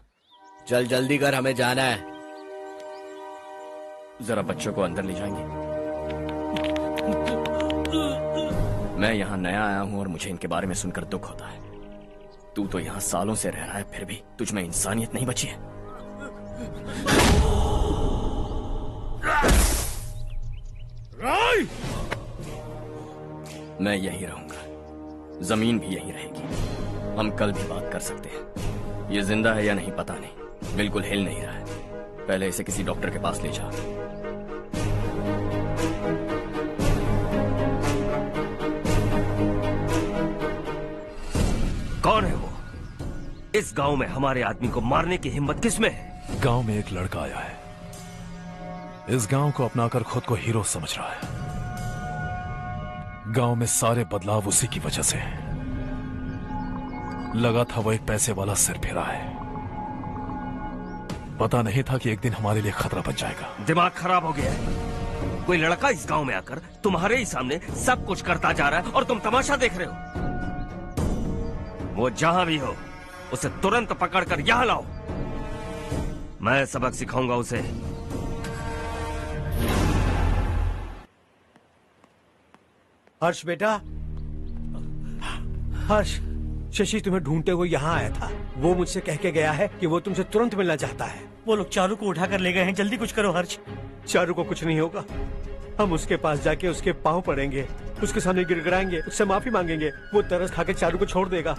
चल जल्दी कर, हमें जाना है। जरा बच्चों को अंदर ले जाएंगे। मैं यहाँ नया आया हूँ और मुझे इनके बारे में सुनकर दुख होता है। तू तो यहाँ सालों से रह रहा है, फिर भी तुझ में इंसानियत नहीं बची है। मैं यहीं रहूंगा, जमीन भी यहीं रहेगी। हम कल भी बात कर सकते हैं। ये जिंदा है या नहीं पता नहीं, बिल्कुल हिल नहीं रहा है। पहले इसे किसी डॉक्टर के पास ले जा। कौन है वो? इस गांव में हमारे आदमी को मारने की हिम्मत किसमें है? गांव में एक लड़का आया है, इस गांव को अपनाकर खुद को हीरो समझ रहा है। गांव में सारे बदलाव उसी की वजह से हैं। लगा था वो एक पैसे वाला सिरफिरा है। पता नहीं था कि एक दिन हमारे लिए खतरा बन जाएगा। दिमाग खराब हो गया है। कोई लड़का इस गांव में आकर तुम्हारे ही सामने सब कुछ करता जा रहा है और तुम तमाशा देख रहे हो। वो जहां भी हो उसे तुरंत पकड़कर यहां लाओ। मैं सबक सिखाऊंगा उसे। हर्ष बेटा, हर्ष, शशि तुम्हें ढूंढते हुए यहाँ आया था। वो मुझसे कह के गया है कि वो तुमसे तुरंत मिलना चाहता है। वो लोग चारू को उठाकर ले गए हैं, जल्दी कुछ करो हर्ष। चारू को कुछ नहीं होगा। हम उसके पास जाके उसके पांव पड़ेंगे, उसके सामने गिड़गिड़ाएंगे, उससे माफी मांगेंगे। वो तरस खा के चारू को छोड़ देगा।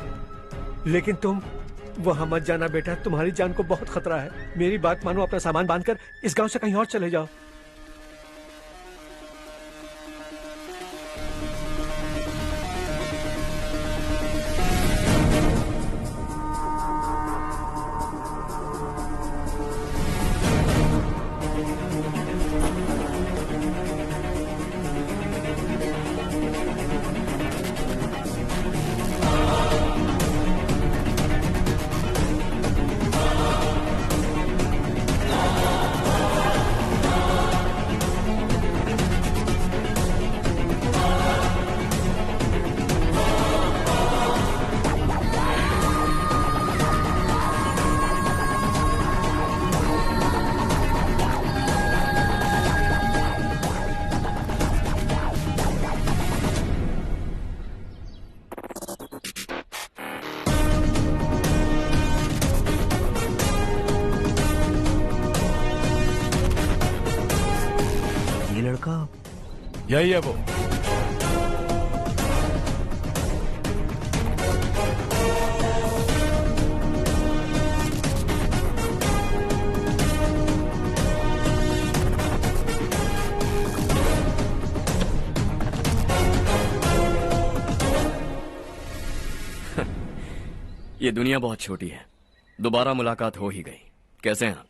लेकिन तुम वहां मत जाना बेटा, तुम्हारी जान को बहुत खतरा है। मेरी बात मानो, अपना सामान बांधकर इस गांव से कहीं और चले जाओ। यही है वो। ये दुनिया बहुत छोटी है। दोबारा मुलाकात हो ही गई। कैसे हैं आप?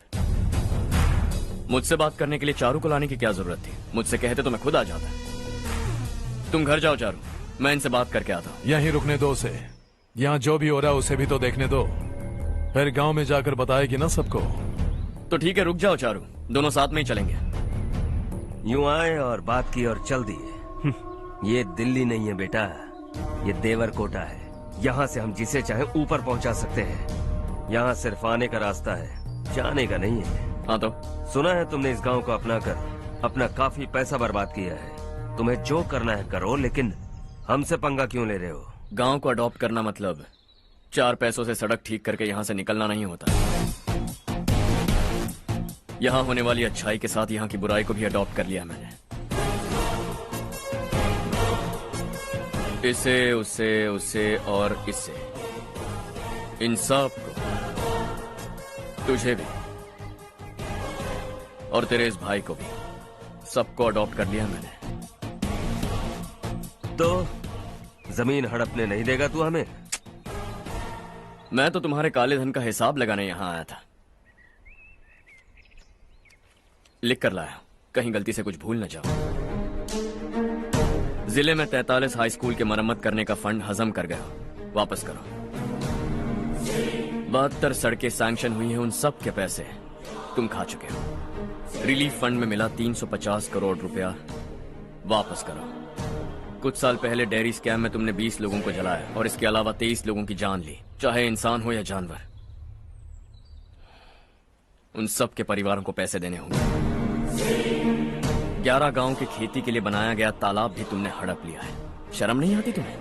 मुझसे बात करने के लिए चारू को लाने की क्या जरूरत थी? मुझसे कहते तो मैं खुद आ जाता। तुम घर जाओ चारू, मैं इनसे बात करके आता हूँ। यहीं रुकने दो उसे। यहाँ जो भी हो रहा है उसे भी तो देखने दो। फिर गांव में जाकर बताएगी ना सबको। तो ठीक है, रुक जाओ चारू, दोनों साथ में ही चलेंगे। यूं आए और बात की और चल दिए। ये दिल्ली नहीं है बेटा, ये देवरकोटा है। यहाँ से हम जिसे चाहे ऊपर पहुँचा सकते हैं। यहाँ सिर्फ आने का रास्ता है, जाने का नहीं है। हाँ तो सुना है तुमने इस गांव को अपना कर अपना काफी पैसा बर्बाद किया है। तुम्हें जो करना है करो, लेकिन हमसे पंगा क्यों ले रहे हो? गांव को अडॉप्ट करना मतलब 4 पैसों से सड़क ठीक करके यहाँ से निकलना नहीं होता। यहाँ होने वाली अच्छाई के साथ यहाँ की बुराई को भी अडॉप्ट कर लिया मैंने। इसे, उससे, उससे और इससे, इन सब को, तुझे भी और तेरे इस भाई को भी, सबको अडॉप्ट कर लिया मैंने। तो जमीन हड़पने नहीं देगा तू हमें? मैं तो तुम्हारे काले धन का हिसाब लगाने यहां आया था। लिख कर लाया, कहीं गलती से कुछ भूल न जाओ। जिले में 43 हाई स्कूल के मरम्मत करने का फंड हजम कर गया, वापस करो। 72 सड़कें सैंक्शन हुई हैं, उन सब के पैसे तुम खा चुके हो। रिलीफ फंड में मिला 350 करोड़ रुपया, वापस करो। कुछ साल पहले डेयरी स्कैम में तुमने 20 लोगों को जलाया और इसके अलावा 23 लोगों की जान ली, चाहे इंसान हो या जानवर। उन सब के परिवारों को पैसे देने होंगे। 11 गांव की खेती के लिए बनाया गया तालाब भी तुमने हड़प लिया है। शर्म नहीं आती तुम्हें?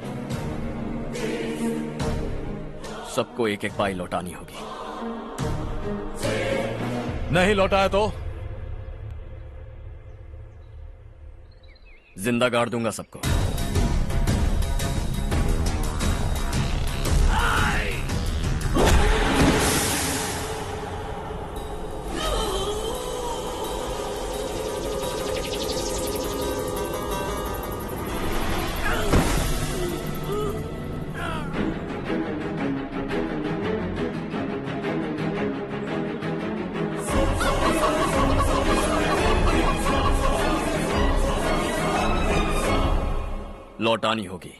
सबको एक एक पाई लौटानी होगी। नहीं लौटाया तो जिंदा गाड़ दूंगा सबको। लौटानी होगी।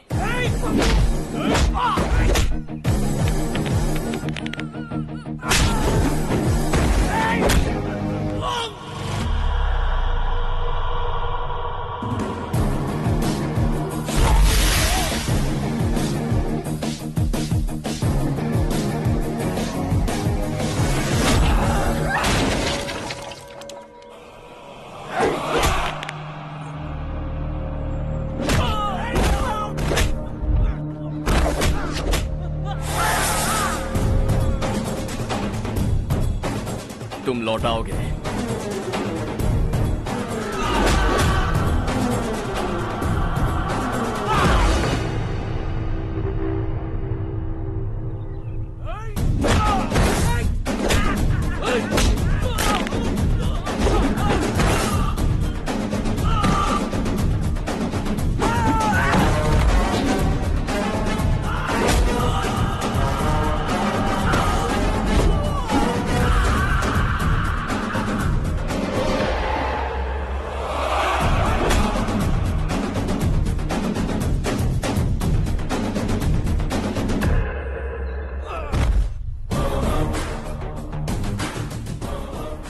तुम लौटाओगे।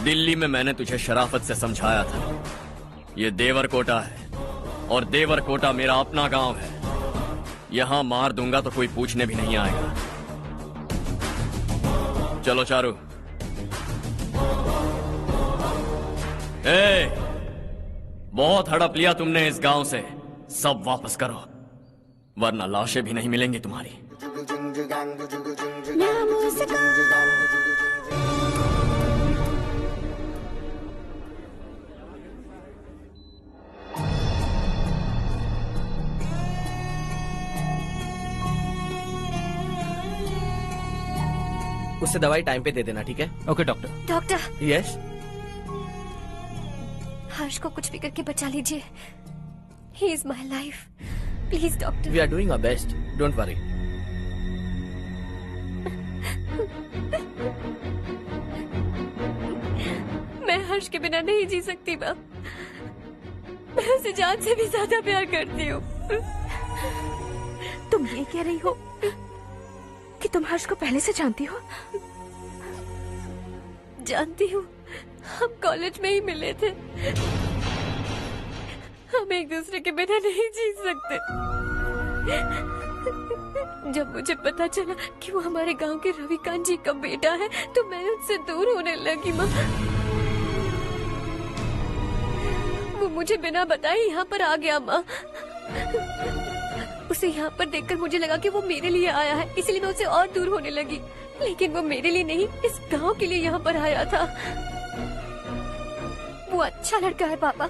दिल्ली में मैंने तुझे शराफत से समझाया था, ये देवरकोटा है और देवरकोटा मेरा अपना गांव है। यहां मार दूंगा तो कोई पूछने भी नहीं आएगा। चलो चारू। बहुत हड़प लिया तुमने इस गांव से, सब वापस करो वरना लाशें भी नहीं मिलेंगी तुम्हारी। उससे दवाई टाइम पे दे देना, ठीक है? Okay doctor. Doctor. Yes. Harsh को कुछ भी करके बचा लीजिए। He is my life, please doctor. We are doing our best, don't worry. मैं हर्ष के बिना नहीं जी सकती माँ। मैं उसे जान से भी ज्यादा प्यार करती हूँ। तुम ये कह रही हो कि तुम हर्ष को पहले से जानती हो? जानती हूँ, हम कॉलेज में ही मिले थे। हम एक दूसरे के बिना नहीं जी सकते। जब मुझे पता चला कि वो हमारे गांव के रविकांत जी का बेटा है तो मैं उससे दूर होने लगी माँ। वो मुझे बिना बताए यहाँ पर आ गया माँ। उसे यहाँ पर देखकर मुझे लगा कि वो मेरे लिए आया है, इसलिए मैं उससे और दूर होने लगी। लेकिन वो मेरे लिए नहीं, इस गांव के लिए यहाँ पर आया था। वो अच्छा लड़का है पापा,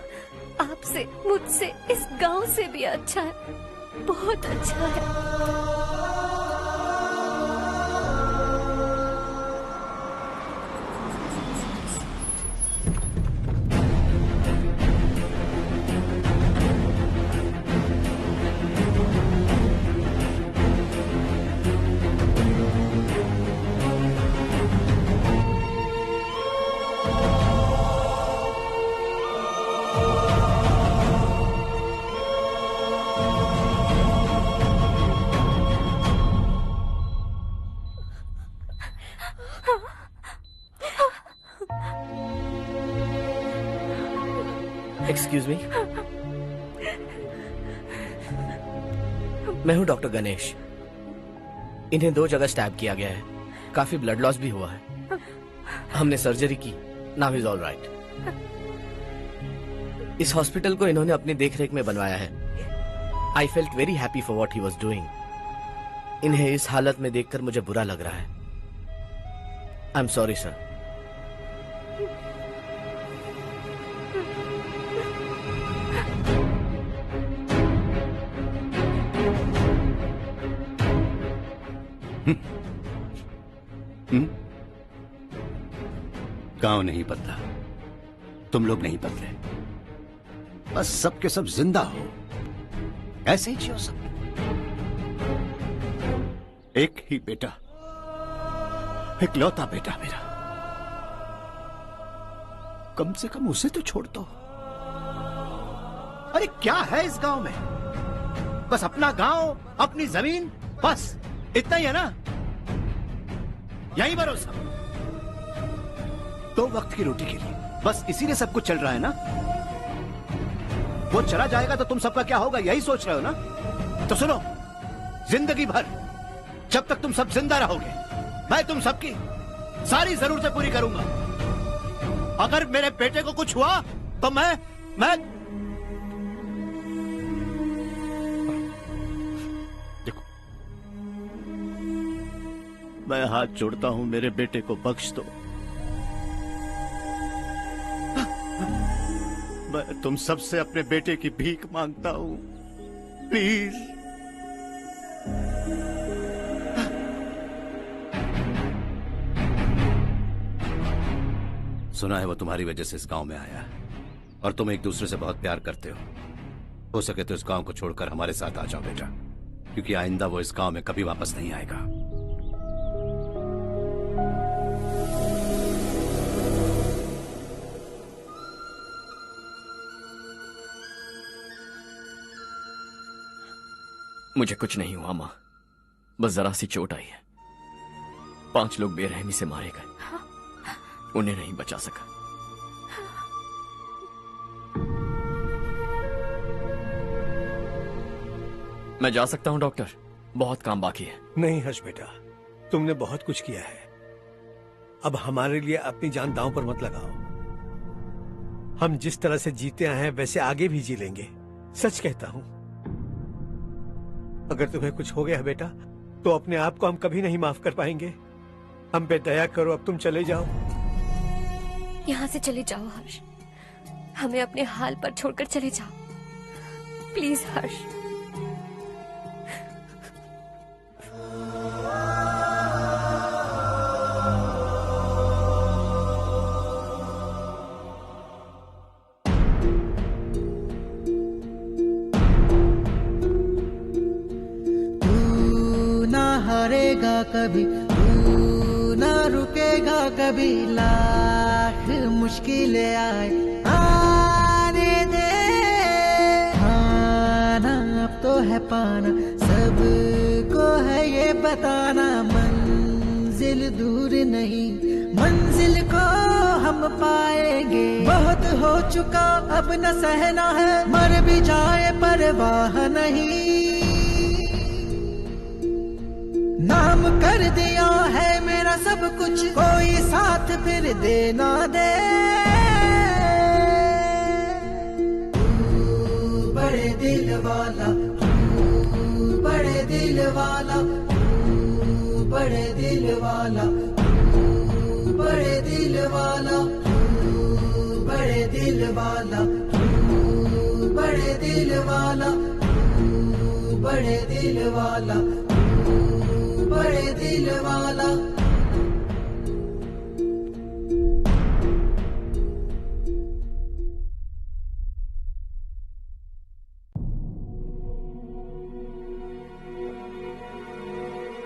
आपसे, मुझसे, इस गांव से भी अच्छा है, बहुत अच्छा है। एक्सक्यूज मी, मैं हूं डॉक्टर गणेश। इन्हें 2 जगह स्टैब किया गया है, काफी ब्लड लॉस भी हुआ है। हमने सर्जरी की, नाउ इज ऑल राइट। इस हॉस्पिटल को इन्होंने अपनी देखरेख में बनवाया है। I felt very happy for what he was doing. इन्हें इस हालत में देखकर मुझे बुरा लग रहा है। I am sorry sir. गांव नहीं बदला, तुम लोग नहीं बदले, बस सबके सब जिंदा हो, ऐसे ही जियो सब। एक ही बेटा, इकलौता बेटा मेरा, कम से कम उसे तो छोड़ दो। अरे क्या है इस गांव में? बस अपना गांव, अपनी जमीन, बस इतना ही है ना? यही भरोसा, 2 वक्त की रोटी के लिए, बस इसीलिए सब कुछ चल रहा है ना? वो चला जाएगा तो तुम सबका क्या होगा, यही सोच रहे हो ना? तो सुनो, जिंदगी भर जब तक तुम सब जिंदा रहोगे, मैं तुम सबकी सारी जरूरतें पूरी करूंगा। अगर मेरे बेटे को कुछ हुआ तो मैं मैं हाथ जोड़ता हूं, मेरे बेटे को बख्श दो। मैं तुम सबसे अपने बेटे की भीख मांगता हूं, प्लीज। सुना है वो तुम्हारी वजह से इस गांव में आया है और तुम एक दूसरे से बहुत प्यार करते हो सके तो इस गांव को छोड़कर हमारे साथ आ जाओ बेटा, क्योंकि आइंदा वो इस गांव में कभी वापस नहीं आएगा। मुझे कुछ नहीं हुआ माँ, बस जरा सी चोट आई है। 5 लोग बेरहमी से मारे गए, उन्हें नहीं बचा सका। मैं जा सकता हूं डॉक्टर, बहुत काम बाकी है। नहीं हर्ष बेटा, तुमने बहुत कुछ किया है, अब हमारे लिए अपनी जान दांव पर मत लगाओ। हम जिस तरह से जीते आए हैं वैसे आगे भी जी लेंगे, सच कहता हूं। अगर तुम्हें कुछ हो गया बेटा तो अपने आप को हम कभी नहीं माफ कर पाएंगे। हम पे दया करो, अब तुम चले जाओ। यहाँ से चले जाओ हर्ष, हमें अपने हाल पर छोड़कर चले जाओ, प्लीज हर्ष। हारेगा कभी, तू ना रुकेगा कभी, लाख मुश्किलें आए आने दे। खाना अब तो है पाना, सबको है ये बताना, मंजिल दूर नहीं, मंजिल को हम पाएंगे। बहुत हो चुका अब न सहना है, मर भी जाए परवाह नहीं। नाम कर दिया है मेरा सब कुछ, कोई साथ फिर दे ना दे। तू बड़े दिल वाला, तू बड़े दिल वाला, तू बड़े दिल वाला, तू बड़े दिल वाला, तू बड़े दिल वाला, तू बड़े दिल वाला, तू बड़े दिल वाला, बड़े दिल वाला।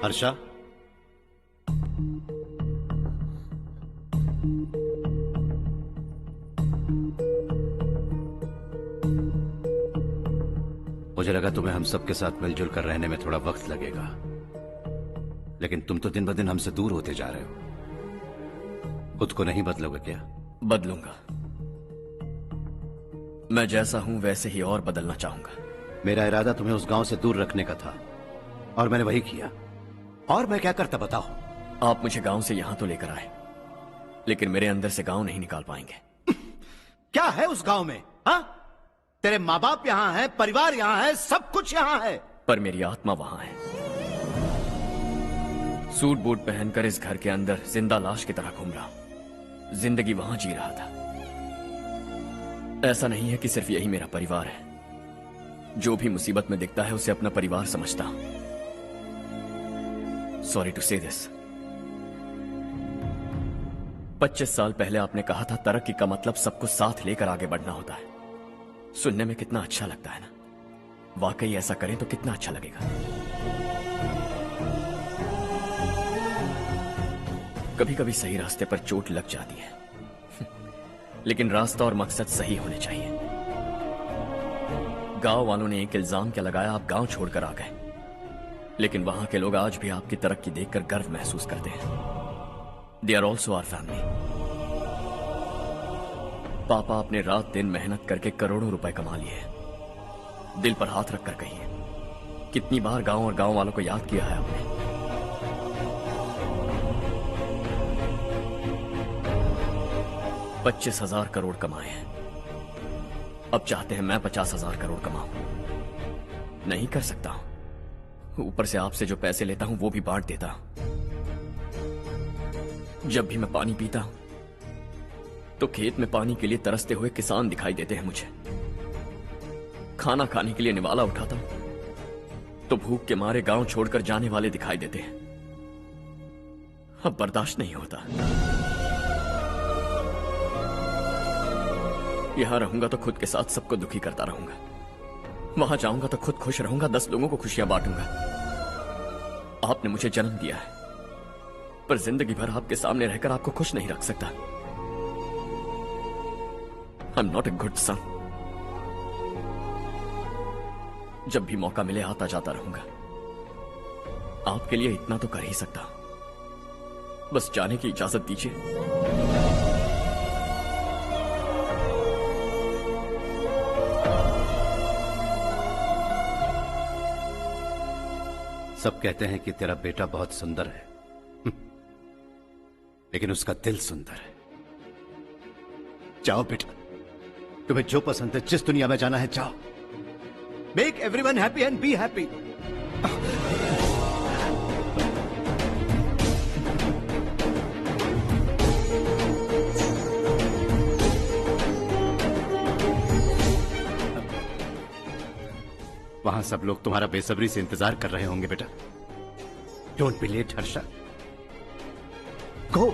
हर्षा, मुझे लगा तुम्हें हम सबके साथ मिलजुल कर रहने में थोड़ा वक्त लगेगा, लेकिन तुम तो दिन ब दिन हमसे दूर होते जा रहे हो। खुद को नहीं बदलोगे क्या? बदलूंगा। मैं जैसा हूं वैसे ही और बदलना चाहूंगा। मेरा इरादा तुम्हें उस गांव से दूर रखने का था और मैंने वही किया। और मैं क्या करता बताओ? आप मुझे गांव से यहां तो लेकर आए, लेकिन मेरे अंदर से गांव नहीं निकाल पाएंगे। क्या है उस गांव में? हाँ, तेरे माँ बाप यहां है, परिवार यहां है, सब कुछ यहां है, पर मेरी आत्मा वहां है। सूट बूट पहनकर इस घर के अंदर जिंदा लाश की तरह घूम रहा हूं। जिंदगी वहां जी रहा था। ऐसा नहीं है कि सिर्फ यही मेरा परिवार है। जो भी मुसीबत में दिखता है उसे अपना परिवार समझता हूं। सॉरी टू से दिस। 25 साल पहले आपने कहा था तरक्की का मतलब सबको साथ लेकर आगे बढ़ना होता है। सुनने में कितना अच्छा लगता है ना? वाकई ऐसा करें तो कितना अच्छा लगेगा। कभी कभी सही रास्ते पर चोट लग जाती है, लेकिन रास्ता और मकसद सही होने चाहिए। गांव वालों ने एक इल्जाम क्या लगाया, आप गांव छोड़कर आ गए, लेकिन वहां के लोग आज भी आपकी तरक्की देखकर गर्व महसूस करते हैं। They are also our family. पापा आपने रात दिन मेहनत करके करोड़ों रुपए कमा लिए। दिल पर हाथ रखकर कहिए, कितनी बार गांव और गांव वालों को याद किया है आपने? 25,000 करोड़ कमाए हैं। अब चाहते हैं मैं 50,000 करोड़ कमाऊं। नहीं कर सकता हूं। ऊपर से आपसे जो पैसे लेता हूं वो भी बांट देता हूं। जब भी मैं पानी पीता हूं तो खेत में पानी के लिए तरसते हुए किसान दिखाई देते हैं मुझे। खाना खाने के लिए निवाला उठाता हूं तो भूख के मारे गांव छोड़कर जाने वाले दिखाई देते हैं। अब बर्दाश्त नहीं होता। यहां रहूंगा तो खुद के साथ सबको दुखी करता रहूंगा। वहां जाऊंगा तो खुद खुश रहूंगा, 10 लोगों को खुशियां बांटूंगा। आपने मुझे जन्म दिया है, पर जिंदगी भर आपके सामने रहकर आपको खुश नहीं रख सकता। I am not a good son. जब भी मौका मिले आता जाता रहूंगा। आपके लिए इतना तो कर ही सकता हूं। बस जाने की इजाजत दीजिए। सब कहते हैं कि तेरा बेटा बहुत सुंदर है, लेकिन उसका दिल सुंदर है। जाओ बेटा, तुम्हें जो पसंद है, जिस दुनिया में जाना है जाओ। Make everyone happy and be happy. वहां सब लोग तुम्हारा बेसब्री से इंतजार कर रहे होंगे बेटा। डोंट बी लेट हर्षा, गो।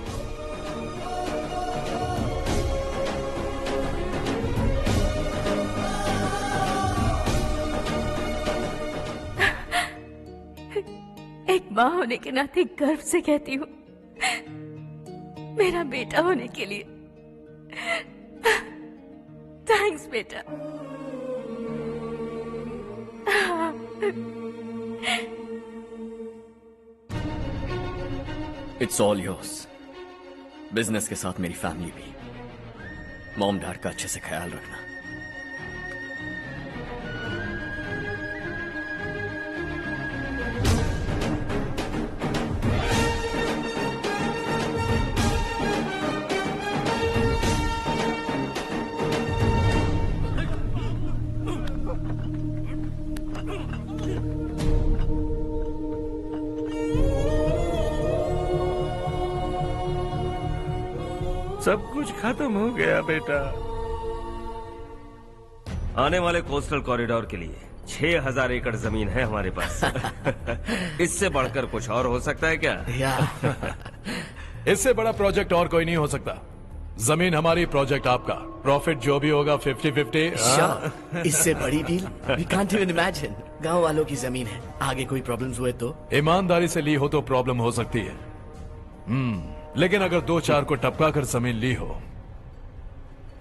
एक माँ होने के नाते गर्व से कहती हूँ, मेरा बेटा होने के लिए थैंक्स बेटा। It's all yours. बिजनेस के साथ मेरी फैमिली भी। मॉम डैड का अच्छे से ख्याल रखना। सब कुछ खत्म हो गया बेटा। आने वाले कोस्टल कॉरिडोर के लिए 6000 एकड़ जमीन है हमारे पास। इससे बढ़कर कुछ और हो सकता है क्या? इससे बड़ा प्रोजेक्ट और कोई नहीं हो सकता। जमीन हमारी, प्रोजेक्ट आपका। प्रॉफिट जो भी होगा 50-50। इससे बड़ी deal we can't even imagine. गांव वालों की जमीन है, आगे कोई प्रॉब्लम्स हुए तो? ईमानदारी से ली हो तो प्रॉब्लम हो सकती है, लेकिन अगर 2-4 को टपका कर जमीन ली हो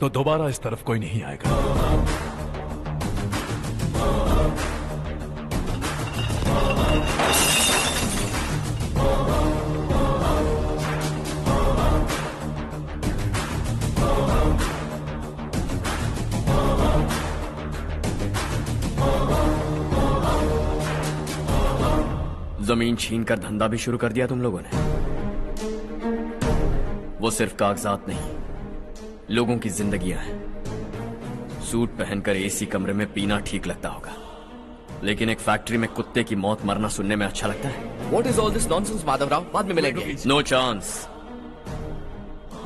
तो दोबारा इस तरफ कोई नहीं आएगा। जमीन छीन कर धंधा भी शुरू कर दिया तुम लोगों ने। वो सिर्फ कागजात नहीं, लोगों की जिंदगियां हैं। सूट पहनकर एसी कमरे में पीना ठीक लगता होगा, लेकिन एक फैक्ट्री में कुत्ते की मौत मरना सुनने में अच्छा लगता है। What is all this nonsense, Madhavrao? बाद में मिलेंगे। No chance.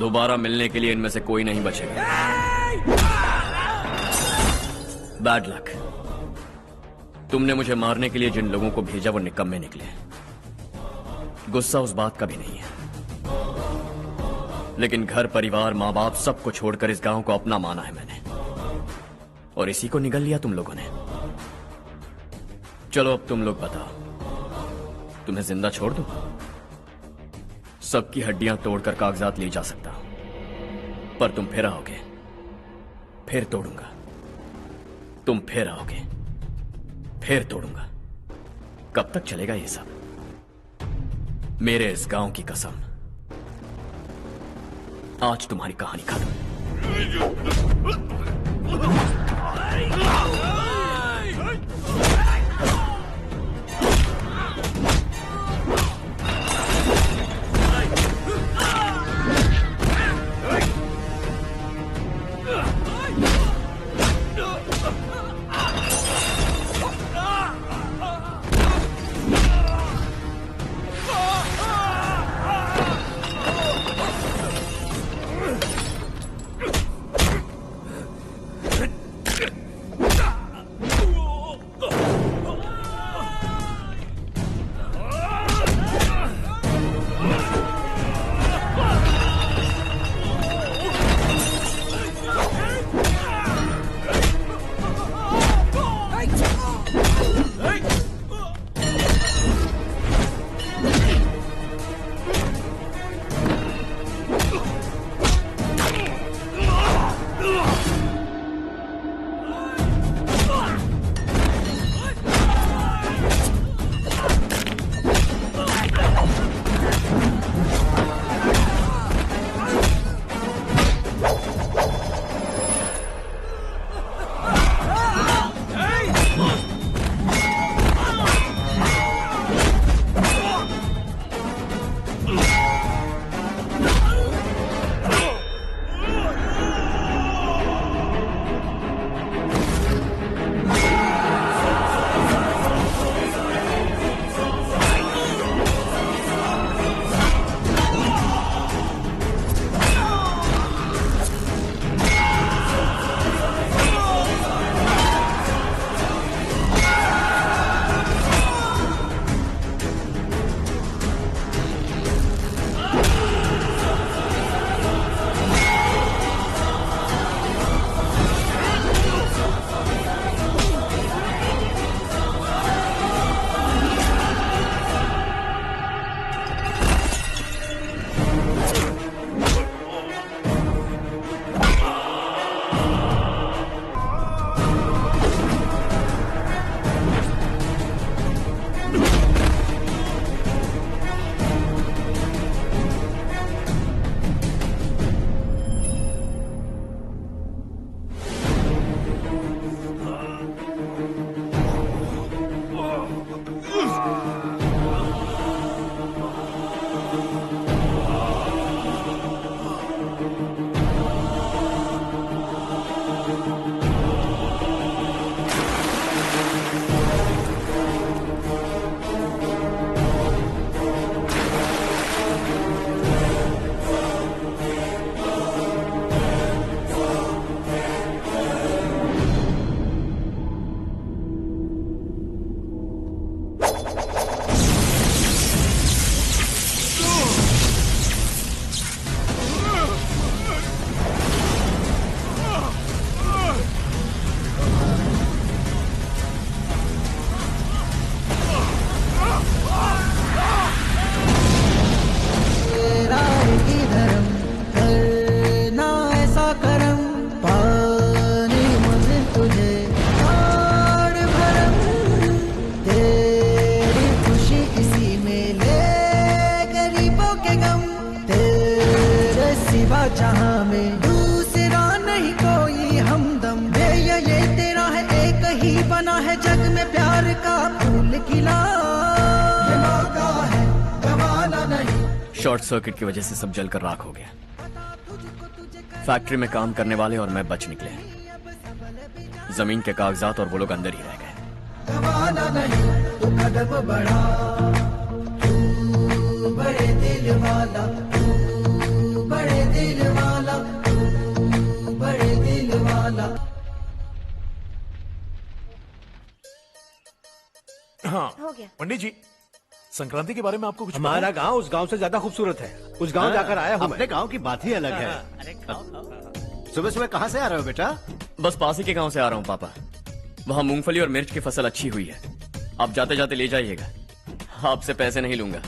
दोबारा मिलने के लिए इनमें से कोई नहीं बचेगा। Bad luck. तुमने मुझे मारने के लिए जिन लोगों को भेजा वो निकम्मे निकले। गुस्सा उस बात का भी नहीं है, लेकिन घर परिवार माँ बाप सबको छोड़कर इस गांव को अपना माना है मैंने, और इसी को निगल लिया तुम लोगों ने। चलो अब तुम लोग बताओ, तुम्हें जिंदा छोड़ दूं? सबकी हड्डियां तोड़कर कागजात ले जा सकता हूं, पर तुम फिर आओगे, फिर तोड़ूंगा। तुम फिर आओगे, फिर तोड़ूंगा। कब तक चलेगा ये सब? मेरे इस गांव की कसम, आज तुम्हारी कहानी खत्म। जहां में दूसरा नहीं कोई हमदम है, ये तेरा है एक ही बना है जग में प्यार का फूल खिला, ये मौका है गवाना नहीं। शॉर्ट सर्किट की वजह से सब जलकर राख हो गया। फैक्ट्री में काम करने वाले और मैं बच निकले। जमीन के कागजात और वो लोग अंदर ही रह गए। गवाना नहीं तो कदम बढ़ा, तू बड़े दिल वाला, तू बड़े दिल वाला, तू बड़े दिल वाला। हाँ हो गया। पंडित जी, संक्रांति के बारे में आपको कुछ पता हमारा है? गांव उस गांव से ज्यादा खूबसूरत है। उस गांव जाकर आया हूँ मैं। अपने गांव की बात ही अलग है। सुबह सुबह कहाँ से आ रहे हो बेटा? बस पास ही के गांव से आ रहा हूँ पापा। वहाँ मूंगफली और मिर्च की फसल अच्छी हुई है। आप जाते जाते ले जाइएगा, आपसे पैसे नहीं लूंगा।